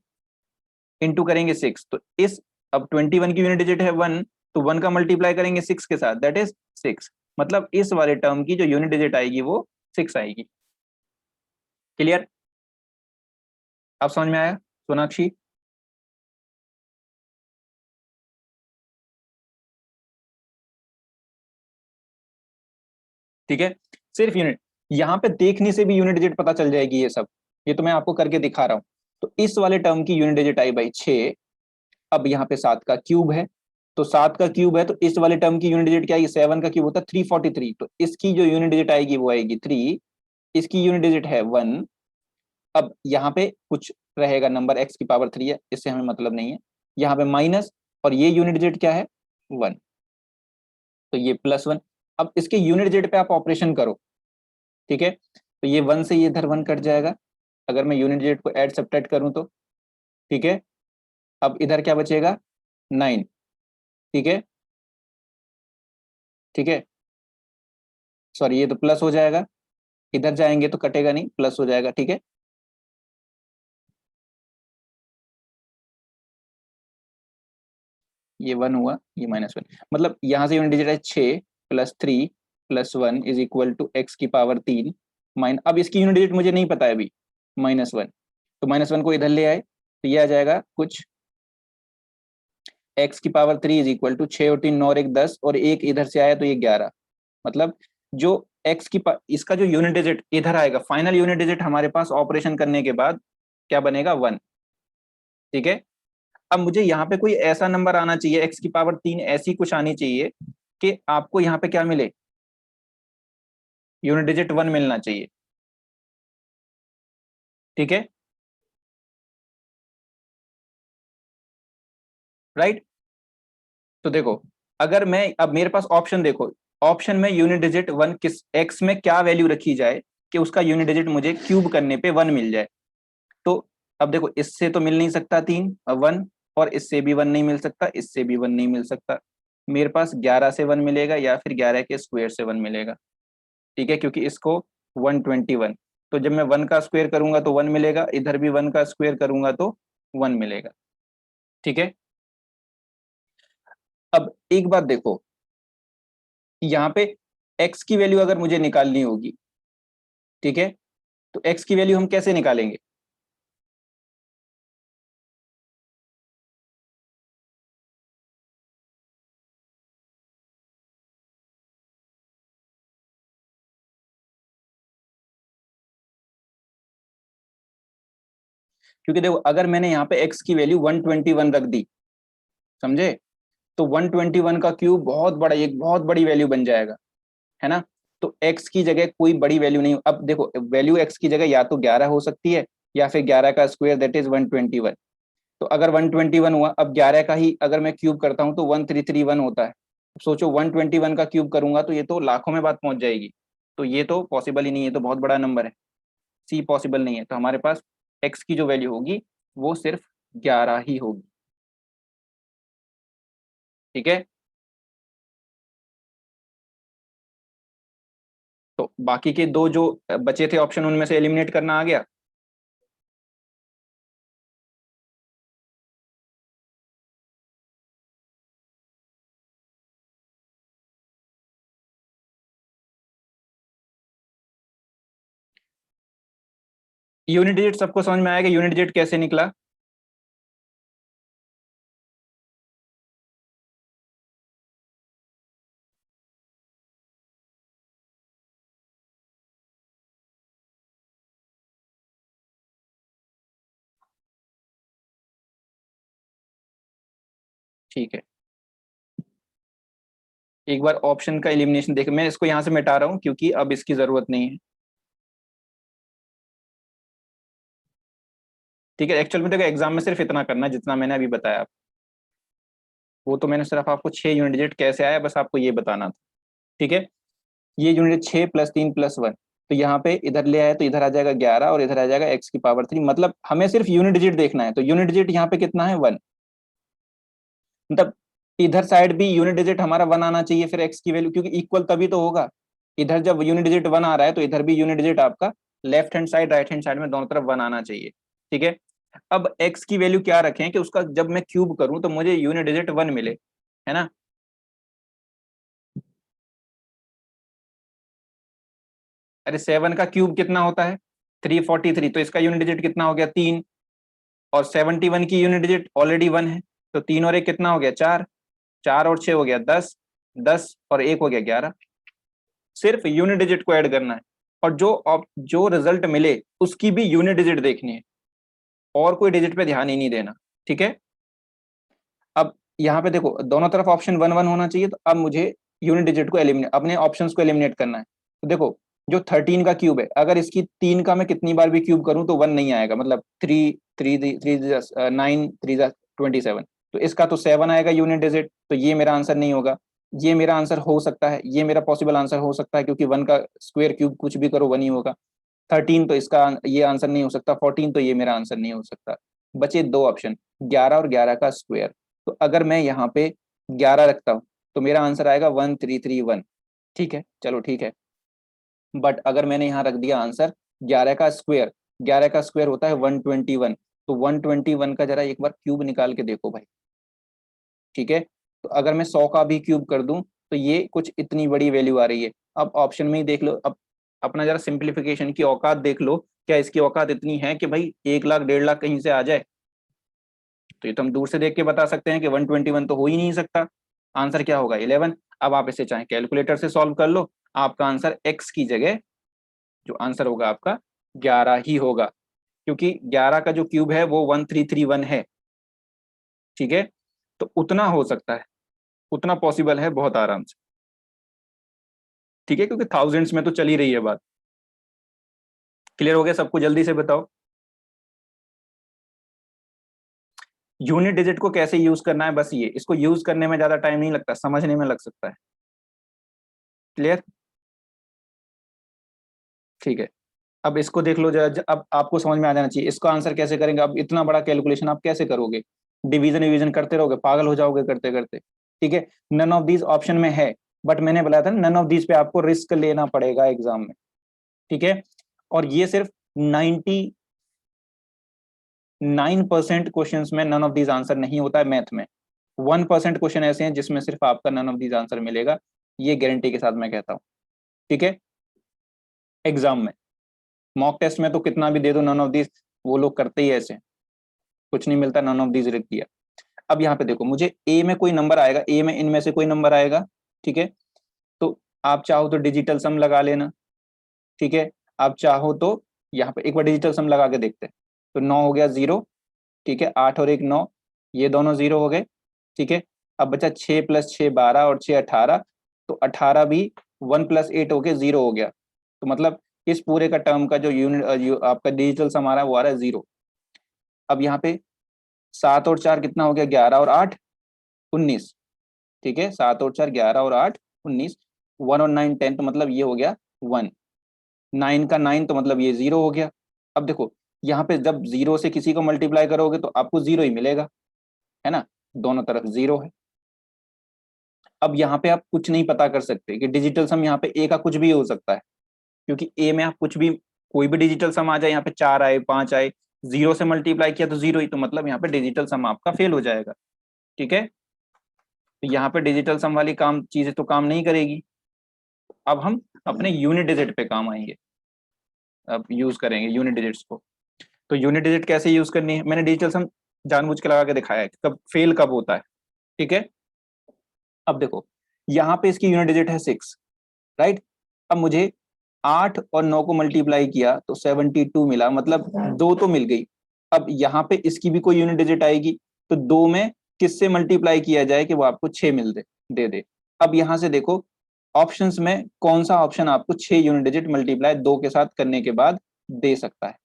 इंटू करेंगे 6, तो इस, अब 21 की यूनिट डिजिट है 1, तो 1 का मल्टीप्लाई करेंगे 6 के साथ, दैट इज 6। मतलब इस वाले टर्म की जो यूनिट डिजिट आएगी वो 6 आएगी। क्लियर, अब समझ में आया सोनाक्षी। ठीक है, सिर्फ यूनिट, यहाँ पे देखने से भी यूनिट डिजिट पता चल जाएगी, ये सब ये तो मैं आपको करके दिखा रहा हूँ। तो इस वाले टर्म की यूनिट डिजिट आई बाई 6। अब यहाँ पे 7 का क्यूब है, तो 7 का क्यूब है, तो इस वाले टर्म की यूनिट डिजिट क्या है, 7 का क्यूब होता है 343, तो इसकी जो यूनिट डिजिट आएगी वो आएगी 3। इसकी यूनिट डिजिट है 1। अब यहाँ पे कुछ रहेगा नंबर, x की पावर 3 है, इससे हमें मतलब नहीं है, यहाँ पे माइनस, और ये यूनिट डिजिट क्या है 1, तो ये +1। अब इसके यूनिट डिजिट पे आप ऑपरेशन करो। ठीक है, तो ये 1 से ये इधर 1 कट जाएगा, अगर मैं यूनिट डिजिट को ऐड सब्ट्रैक्ट करूं तो। ठीक है, अब इधर क्या बचेगा 9। ठीक है, ठीक है, सॉरी ये तो प्लस हो जाएगा, इधर जाएंगे तो कटेगा नहीं, प्लस हो जाएगा। ठीक है, ये 1 हुआ, ये -1, मतलब यहाँ से यूनिट डिजिट है 6 + 3 + 1 = x की पावर 3 माइन, अब इसकी यूनिट डिजिट मुझे नहीं पता है अभी, -1, तो -1 को इधर ले आए तो ये आ जाएगा कुछ x की पावर 3 इज इक्वल टू 6 और 3 9 और 1 10 और 1 इधर से आया तो ये 11, मतलब जो x की इसका जो यूनिट डिजिट इधर आएगा, फाइनल यूनिट डिजिट हमारे पास ऑपरेशन करने के बाद क्या बनेगा 1। ठीक है, अब मुझे यहाँ पे कोई ऐसा नंबर आना चाहिए, x की पावर 3 ऐसी कुछ आनी चाहिए कि आपको यहाँ पे क्या मिले, यूनिट डिजिट 1 मिलना चाहिए। ठीक है, राइट। तो देखो, अगर मैं अब मेरे पास ऑप्शन देखो, ऑप्शन में यूनिट डिजिट 1 किस x में क्या वैल्यू रखी जाए कि उसका यूनिट डिजिट मुझे क्यूब करने पे 1 मिल जाए। तो अब देखो, इससे तो मिल नहीं सकता 3 1, और इससे भी 1 नहीं मिल सकता, इससे भी 1 नहीं मिल सकता। मेरे पास 11 से 1 मिलेगा या फिर 11 के स्क्वायर से 1 मिलेगा। ठीक है, क्योंकि इसको 121, तो जब मैं 1 का स्क्वायर करूंगा तो 1 मिलेगा, इधर भी 1 का स्क्वायर करूंगा तो 1 मिलेगा। ठीक है, अब एक बात देखो, यहाँ पे x की वैल्यू अगर मुझे निकालनी होगी, ठीक है, तो x की वैल्यू हम कैसे निकालेंगे? क्योंकि देखो, अगर मैंने यहाँ पे x की वैल्यू 121 रख दी, समझे, तो 121 का क्यूब बहुत बड़ा, एक बहुत बड़ी वैल्यू बन जाएगा, है ना। तो x की जगह कोई बड़ी वैल्यू नहीं, अब देखो वैल्यू x की जगह या तो 11 हो सकती है या फिर 11 का स्क्वायर दैट इज 121। तो अगर 121 हुआ, अब 11 का ही अगर मैं क्यूब करता हूँ तो 1331 होता है। सोचो 121 का क्यूब करूंगा तो ये तो लाखों में बात पहुंच जाएगी, तो ये तो पॉसिबल ही नहीं है, तो बहुत बड़ा नंबर है, सी पॉसिबल नहीं है। तो हमारे पास x की जो वैल्यू होगी वो सिर्फ 11 ही होगी। ठीक है, तो बाकी के दो जो बचे थे ऑप्शन उनमें से एलिमिनेट करना आ गया। यूनिट डिजिट सबको समझ में आएगा, यूनिट डिजिट कैसे निकला? ठीक है, एक बार ऑप्शन का एलिमिनेशन देख, मैं इसको यहाँ से मिटा रहा हूँ क्योंकि अब इसकी जरूरत नहीं है। ठीक है, एक्चुअल में देखो एग्जाम में सिर्फ इतना करना है जितना मैंने अभी बताया, वो तो मैंने सिर्फ आपको 6 यूनिट डिजिट कैसे आया बस आपको ये बताना था। ठीक है, ये यूनिट 6 +3 +1, तो यहाँ पे इधर ले आए तो इधर आ जाएगा 11 और इधर आ जाएगा x की पावर 3, मतलब हमें सिर्फ यूनिट डिजिट देखना है, तो यूनिट डिजिट यहाँ पे कितना है 1, मतलब इधर साइड भी यूनिट डिजिट हमारा 1 आना चाहिए, फिर x की वैल्यू क्योंकि इक्वल तभी तो होगा। इधर जब यूनिट डिजिट 1 आ रहा है तो इधर भी यूनिट डिजिट आपका left hand side right hand side में दोनों तरफ 1 आना चाहिए। ठीक है, अब x की वैल्यू क्या रखें कि उसका जब मैं क्यूब करूं तो मुझे यूनिट डिजिट 1 मिले, है ना। अरे 7 का क्यूब कितना होता है 343, तो इसका यूनिट डिजिट कितना हो गया 3, और 71 की यूनिट डिजिट ऑलरेडी 1 है, तो 3 और 1 कितना हो गया 4, 4 और 6 हो गया 10, 10 और 1 हो गया 11। सिर्फ यूनिट डिजिट को ऐड करना है, और जो रिजल्ट मिले उसकी भी यूनिट डिजिट देखनी है, और कोई डिजिट पे ध्यान ही नहीं देना। ठीक है, अब यहाँ पे देखो दोनों तरफ ऑप्शन 1 1 होना चाहिए, तो अब मुझे यूनिट डिजिट को एलिमिनेट, अपने ऑप्शंस को एलिमिनेट करना है। तो देखो, जो 13 का क्यूब है, अगर इसकी 3 का मैं कितनी बार भी क्यूब करूं तो 1 नहीं आएगा, मतलब 3 3 3 9 3 27, तो इसका तो 7 आएगा यूनिट डिजिट, तो ये मेरा आंसर नहीं होगा। ये मेरा आंसर हो सकता है, ये मेरा पॉसिबल आंसर हो सकता है, क्योंकि 1 का स्क्वायर क्यूब कुछ भी करो 1 ही होगा। 13 तो इसका ये आंसर नहीं हो सकता, 14 तो ये मेरा आंसर नहीं हो सकता। बचे दो ऑप्शन, 11 और 11 का स्क्वायर। तो अगर मैं यहाँ पे 11 रखता हूँ तो मेरा आंसर आएगा 1331। ठीक है, चलो ठीक है, बट अगर मैंने यहाँ रख दिया आंसर 11 का स्क्वायर, 11 का स्क्वायर होता है 121, तो 121 का जरा एक बार क्यूब निकाल के देखो भाई। ठीक है, तो अगर मैं 100 का भी क्यूब कर दूं तो ये कुछ इतनी बड़ी वैल्यू आ रही है। अब ऑप्शन में ही देख लो, अब अपना जरा सिंप्लीफिकेशन की औकात देख लो, क्या इसकी औकात इतनी है कि भाई 1 लाख 1.5 लाख कहीं से आ जाए? तो ये तो हम दूर से देख के बता सकते हैं कि 121 तो हो ही नहीं सकता। आंसर क्या होगा? 11। अब आप इसे चाहे कैलकुलेटर से सॉल्व कर लो, आपका आंसर x की जगह जो आंसर होगा आपका 11 ही होगा, क्योंकि 11 का जो क्यूब है वो 1331 है। ठीक है, तो उतना हो सकता है, उतना पॉसिबल है बहुत आराम से। ठीक है, क्योंकि थाउजेंड्स में तो चली रही है बात। क्लियर हो गया सबको? जल्दी से बताओ यूनिट डिजिट को कैसे यूज करना है। बस ये, इसको यूज करने में ज्यादा टाइम नहीं लगता, समझने में लग सकता है। क्लियर? ठीक है, अब इसको देख लो जरा, अब आपको समझ में आ जाना चाहिए इसको आंसर कैसे करेंगे। अब इतना बड़ा कैलकुलेशन आप कैसे करोगे? डिवीजन डिवीजन करते रहोगे, पागल हो जाओगे करते करते। ठीक है, नन ऑफ दीज ऑप्शन में है, बट मैंने बताया था नन ऑफ दीज पे आपको रिस्क लेना पड़ेगा एग्जाम में। ठीक है, और ये सिर्फ 99% क्वेश्चन में नन ऑफ दीज आंसर नहीं होता है मैथ में। 1% क्वेश्चन ऐसे हैं जिसमें सिर्फ आपका नन ऑफ दीज आंसर मिलेगा, ये गारंटी के साथ मैं कहता हूं। ठीक है, एग्जाम में, मॉक टेस्ट में तो कितना भी दे दो नन ऑफ दीज, वो लोग करते ही ऐसे, कुछ नहीं मिलता, नन ऑफ दीज लिख दिया। अब यहाँ पे देखो, मुझे ए में कोई नंबर आएगा, ए में इनमें से कोई नंबर आएगा। ठीक है, तो आप चाहो तो डिजिटल सम लगा लेना। ठीक है, आप चाहो तो यहाँ पे एक बार डिजिटल सम लगा के देखते हैं। तो 9 हो गया 0। ठीक है, 8 और 1 9, ये दोनों 0 हो गए। ठीक है, अब बचा 6 + 6 12 और 6 18, तो 18 भी 1 + 8 होके 0 हो गया। तो मतलब इस पूरे का टर्म का जो यूनिट आपका डिजिटल सम आ रहा है वो आ रहा है 0। अब यहाँ पे 7 और 4 कितना हो गया? 11 और 8 19। ठीक है, 7 और 4 11 और 8 19। 1 और 9 10, तो मतलब ये हो गया 1। 9 का 9, तो मतलब ये 0 हो गया। अब देखो, यहाँ पे जब 0 से किसी को मल्टीप्लाई करोगे तो आपको 0 ही मिलेगा, है ना, दोनों तरफ 0 है। अब यहाँ पे आप कुछ नहीं पता कर सकते कि डिजिटल सम यहाँ पे ए का कुछ भी हो सकता है, क्योंकि ए में आप कुछ भी, कोई भी डिजिटल सम आ जाए, यहाँ पे 4 आए 5 आए, 0 से मल्टीप्लाई किया तो 0 ही, तो मतलब यहाँ पे डिजिटल सम आपका फेल हो जाएगा। ठीक है, तो यहाँ पे डिजिटल सम वाली काम चीजें तो काम नहीं करेगी। अब हम अपने यूनिट डिजिट पे काम आएंगे, अब यूज करेंगे यूनिट डिजिट्स को। तो यूनिट डिजिट कैसे यूज करनी है, मैंने डिजिटल सम जानबूझ के लगा के दिखाया है कब फेल कब होता है। ठीक है, अब देखो, यहाँ पे इसकी यूनिट डिजिट है 6, राइट। अब मुझे 8 और 9 को मल्टीप्लाई किया तो 72 मिला, मतलब 2 तो मिल गई। अब यहाँ पे इसकी भी कोई यूनिट डिजिट आएगी, तो 2 में किससे मल्टीप्लाई किया जाए कि वो आपको 6 मिल दे। अब यहाँ से देखो ऑप्शंस में कौन सा ऑप्शन आपको 6 यूनिट डिजिट मल्टीप्लाई 2 के साथ करने के बाद दे सकता है।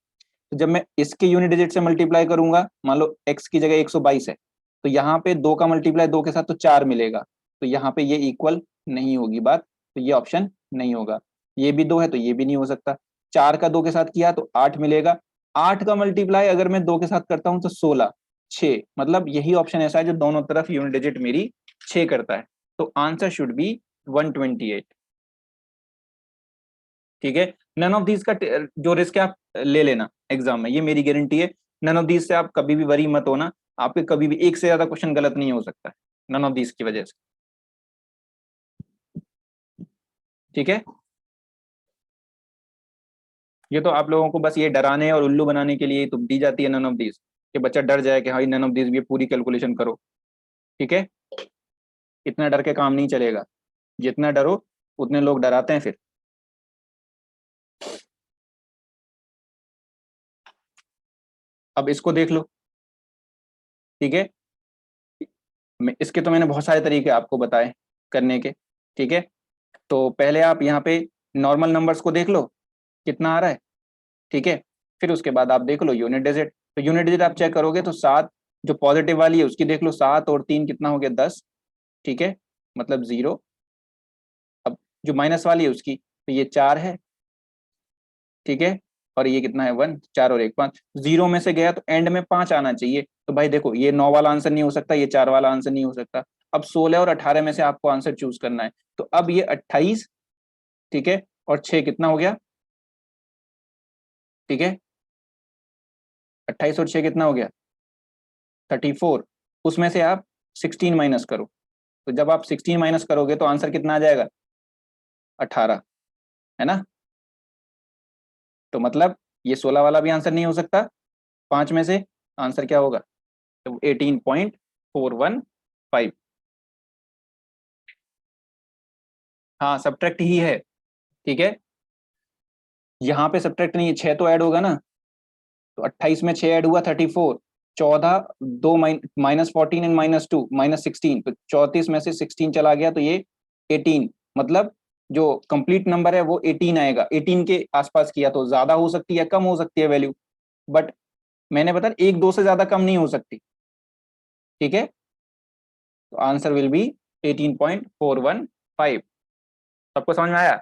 तो जब मैं इसके यूनिट डिजिट से मल्टीप्लाई करूंगा, मान लो x की जगह 122 है, तो यहाँ पे 2 का मल्टीप्लाई 2 के साथ तो 4 मिलेगा, तो यहाँ पे ये इक्वल नहीं होगी बात, तो ये ऑप्शन नहीं होगा। ये भी 2 है तो ये भी नहीं हो सकता। 4 का 2 के साथ किया तो 8 मिलेगा, 8 का मल्टीप्लाई अगर मैं 2 के साथ करता हूं तो 16, 6, मतलब यही ऑप्शन ऐसा है जो दोनों तरफ यूनिट डिजिट मेरी 6 करता है। तो आंसर शुड बी 128। ठीक है, नन ऑफ दीज का जो रिस्क है आप ले लेना एग्जाम में, ये मेरी गारंटी है। नन ऑफ दीज से आप कभी भी वरी मत होना, आपके कभी भी एक से ज्यादा क्वेश्चन गलत नहीं हो सकता है नन ऑफ दीज की वजह से। ठीक है, ये तो आप लोगों को बस ये डराने और उल्लू बनाने के लिए तो दी जाती है नन ऑफ दीज, कि बच्चा डर जाए कि हाँ नन ऑफ दीज, ये पूरी कैलकुलेशन करो। ठीक है, इतना डर के काम नहीं चलेगा, जितना डरो उतने लोग डराते हैं फिर। अब इसको देख लो। ठीक है, इसके तो मैंने बहुत सारे तरीके आपको बताए करने के। ठीक है, तो पहले आप यहाँ पे नॉर्मल नंबर्स को देख लो कितना आ रहा है। ठीक है, फिर उसके बाद आप देख लो यूनिट डिजिट। तो यूनिट डिजिट आप चेक करोगे तो 7, जो पॉजिटिव वाली है उसकी देख लो, 7 और 3 कितना हो गया? 10। ठीक है, मतलब 0। अब जो माइनस वाली है उसकी, तो ये 4 है। ठीक है, और ये कितना है? 1, 4 और 1 5। 0 में से गया तो एंड में 5 आना चाहिए, तो भाई देखो ये 9 वाला आंसर नहीं हो सकता, ये 4 वाला आंसर नहीं हो सकता। अब 16 और 18 में से आपको आंसर चूज करना है, तो अब ये 28। ठीक है, और 6 कितना हो गया? ठीक है, 28 और 6 कितना हो गया? 34। उसमें से आप 16 माइनस करो, तो जब आप 16 माइनस करोगे तो आंसर कितना आ जाएगा? 18, है ना। तो मतलब ये 16 वाला भी आंसर नहीं हो सकता 5 में से। आंसर क्या होगा? तो 18.415। हाँ सब्ट्रैक्ट ही है, ठीक है। यहाँ पे सब्ट्रैक्ट नहीं है, 6 तो ऐड होगा ना, तो 28 में 6 ऐड हुआ 34, 14, 2 -14 एंड -2 -16, तो 34 में से 16 चला गया तो ये 18, मतलब जो कंप्लीट नंबर है वो 18 आएगा। 18 के आसपास किया तो ज्यादा हो सकती है कम हो सकती है वैल्यू, बट मैंने बता 1-2 से ज्यादा कम नहीं हो सकती, ठीक है। तो आंसर विल बी 18.415। सबको समझ में आया?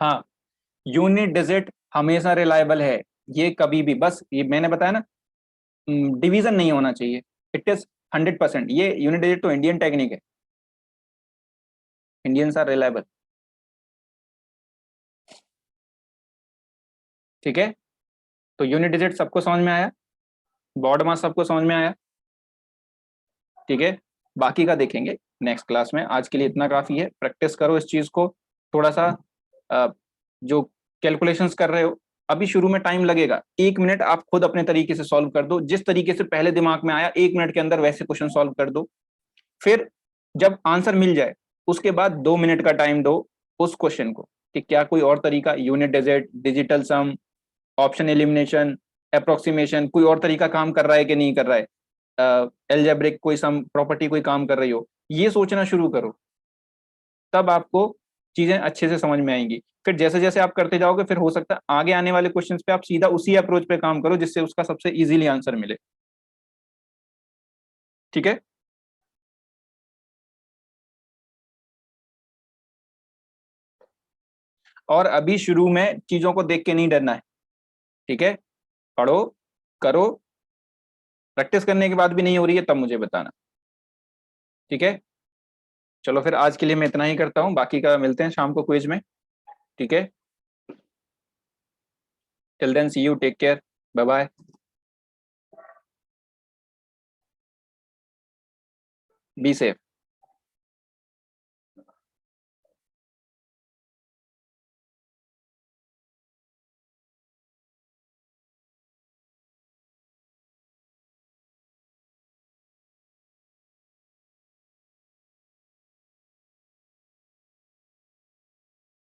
हाँ, यूनिट डिजिट हमेशा रिलायबल है, ये कभी भी, बस ये मैंने बताया ना, डिवीजन नहीं होना चाहिए। It is 100%। ये यूनिट डिजिट तो इंडियन टेक्निक है, इंडियंस आर रिलायबल, ठीक है। तो यूनिट डिजिट सबको समझ में आया, बॉड मास सबको समझ में आया, ठीक है। बाकी का देखेंगे नेक्स्ट क्लास में, आज के लिए इतना काफी है। प्रैक्टिस करो इस चीज को थोड़ा सा। जो कैलकुलेशंस कर रहे हो, अभी शुरू में टाइम लगेगा, 1 मिनट आप खुद अपने तरीके से सॉल्व कर दो, जिस तरीके से पहले दिमाग में आया 1 मिनट के अंदर वैसे क्वेश्चन सॉल्व कर दो। फिर जब आंसर मिल जाए उसके बाद 2 मिनट का टाइम दो उस क्वेश्चन को, कि क्या कोई और तरीका, यूनिट डिजिट, डिजिटल सम, ऑप्शन एलिमिनेशन, अप्रोक्सीमेशन, कोई और तरीका काम कर रहा है कि नहीं कर रहा है, एल्जेब्रिक कोई सम प्रॉपर्टी कोई काम कर रही हो, ये सोचना शुरू करो। तब आपको चीजें अच्छे से समझ में आएंगी। फिर जैसे जैसे आप करते जाओगे फिर हो सकता है आगे आने वाले क्वेश्चंस पे आप सीधा उसी अप्रोच पे काम करो जिससे उसका सबसे इजीली आंसर मिले, ठीक है। और अभी शुरू में चीजों को देख के नहीं डरना है, ठीक है। पढ़ो, करो, प्रैक्टिस करने के बाद भी नहीं हो रही है तब मुझे बताना, ठीक है। चलो फिर आज के लिए मैं इतना ही करता हूँ, बाकी का मिलते हैं शाम को क्विज में, ठीक है। Till then see you, take care, bye bye, be safe.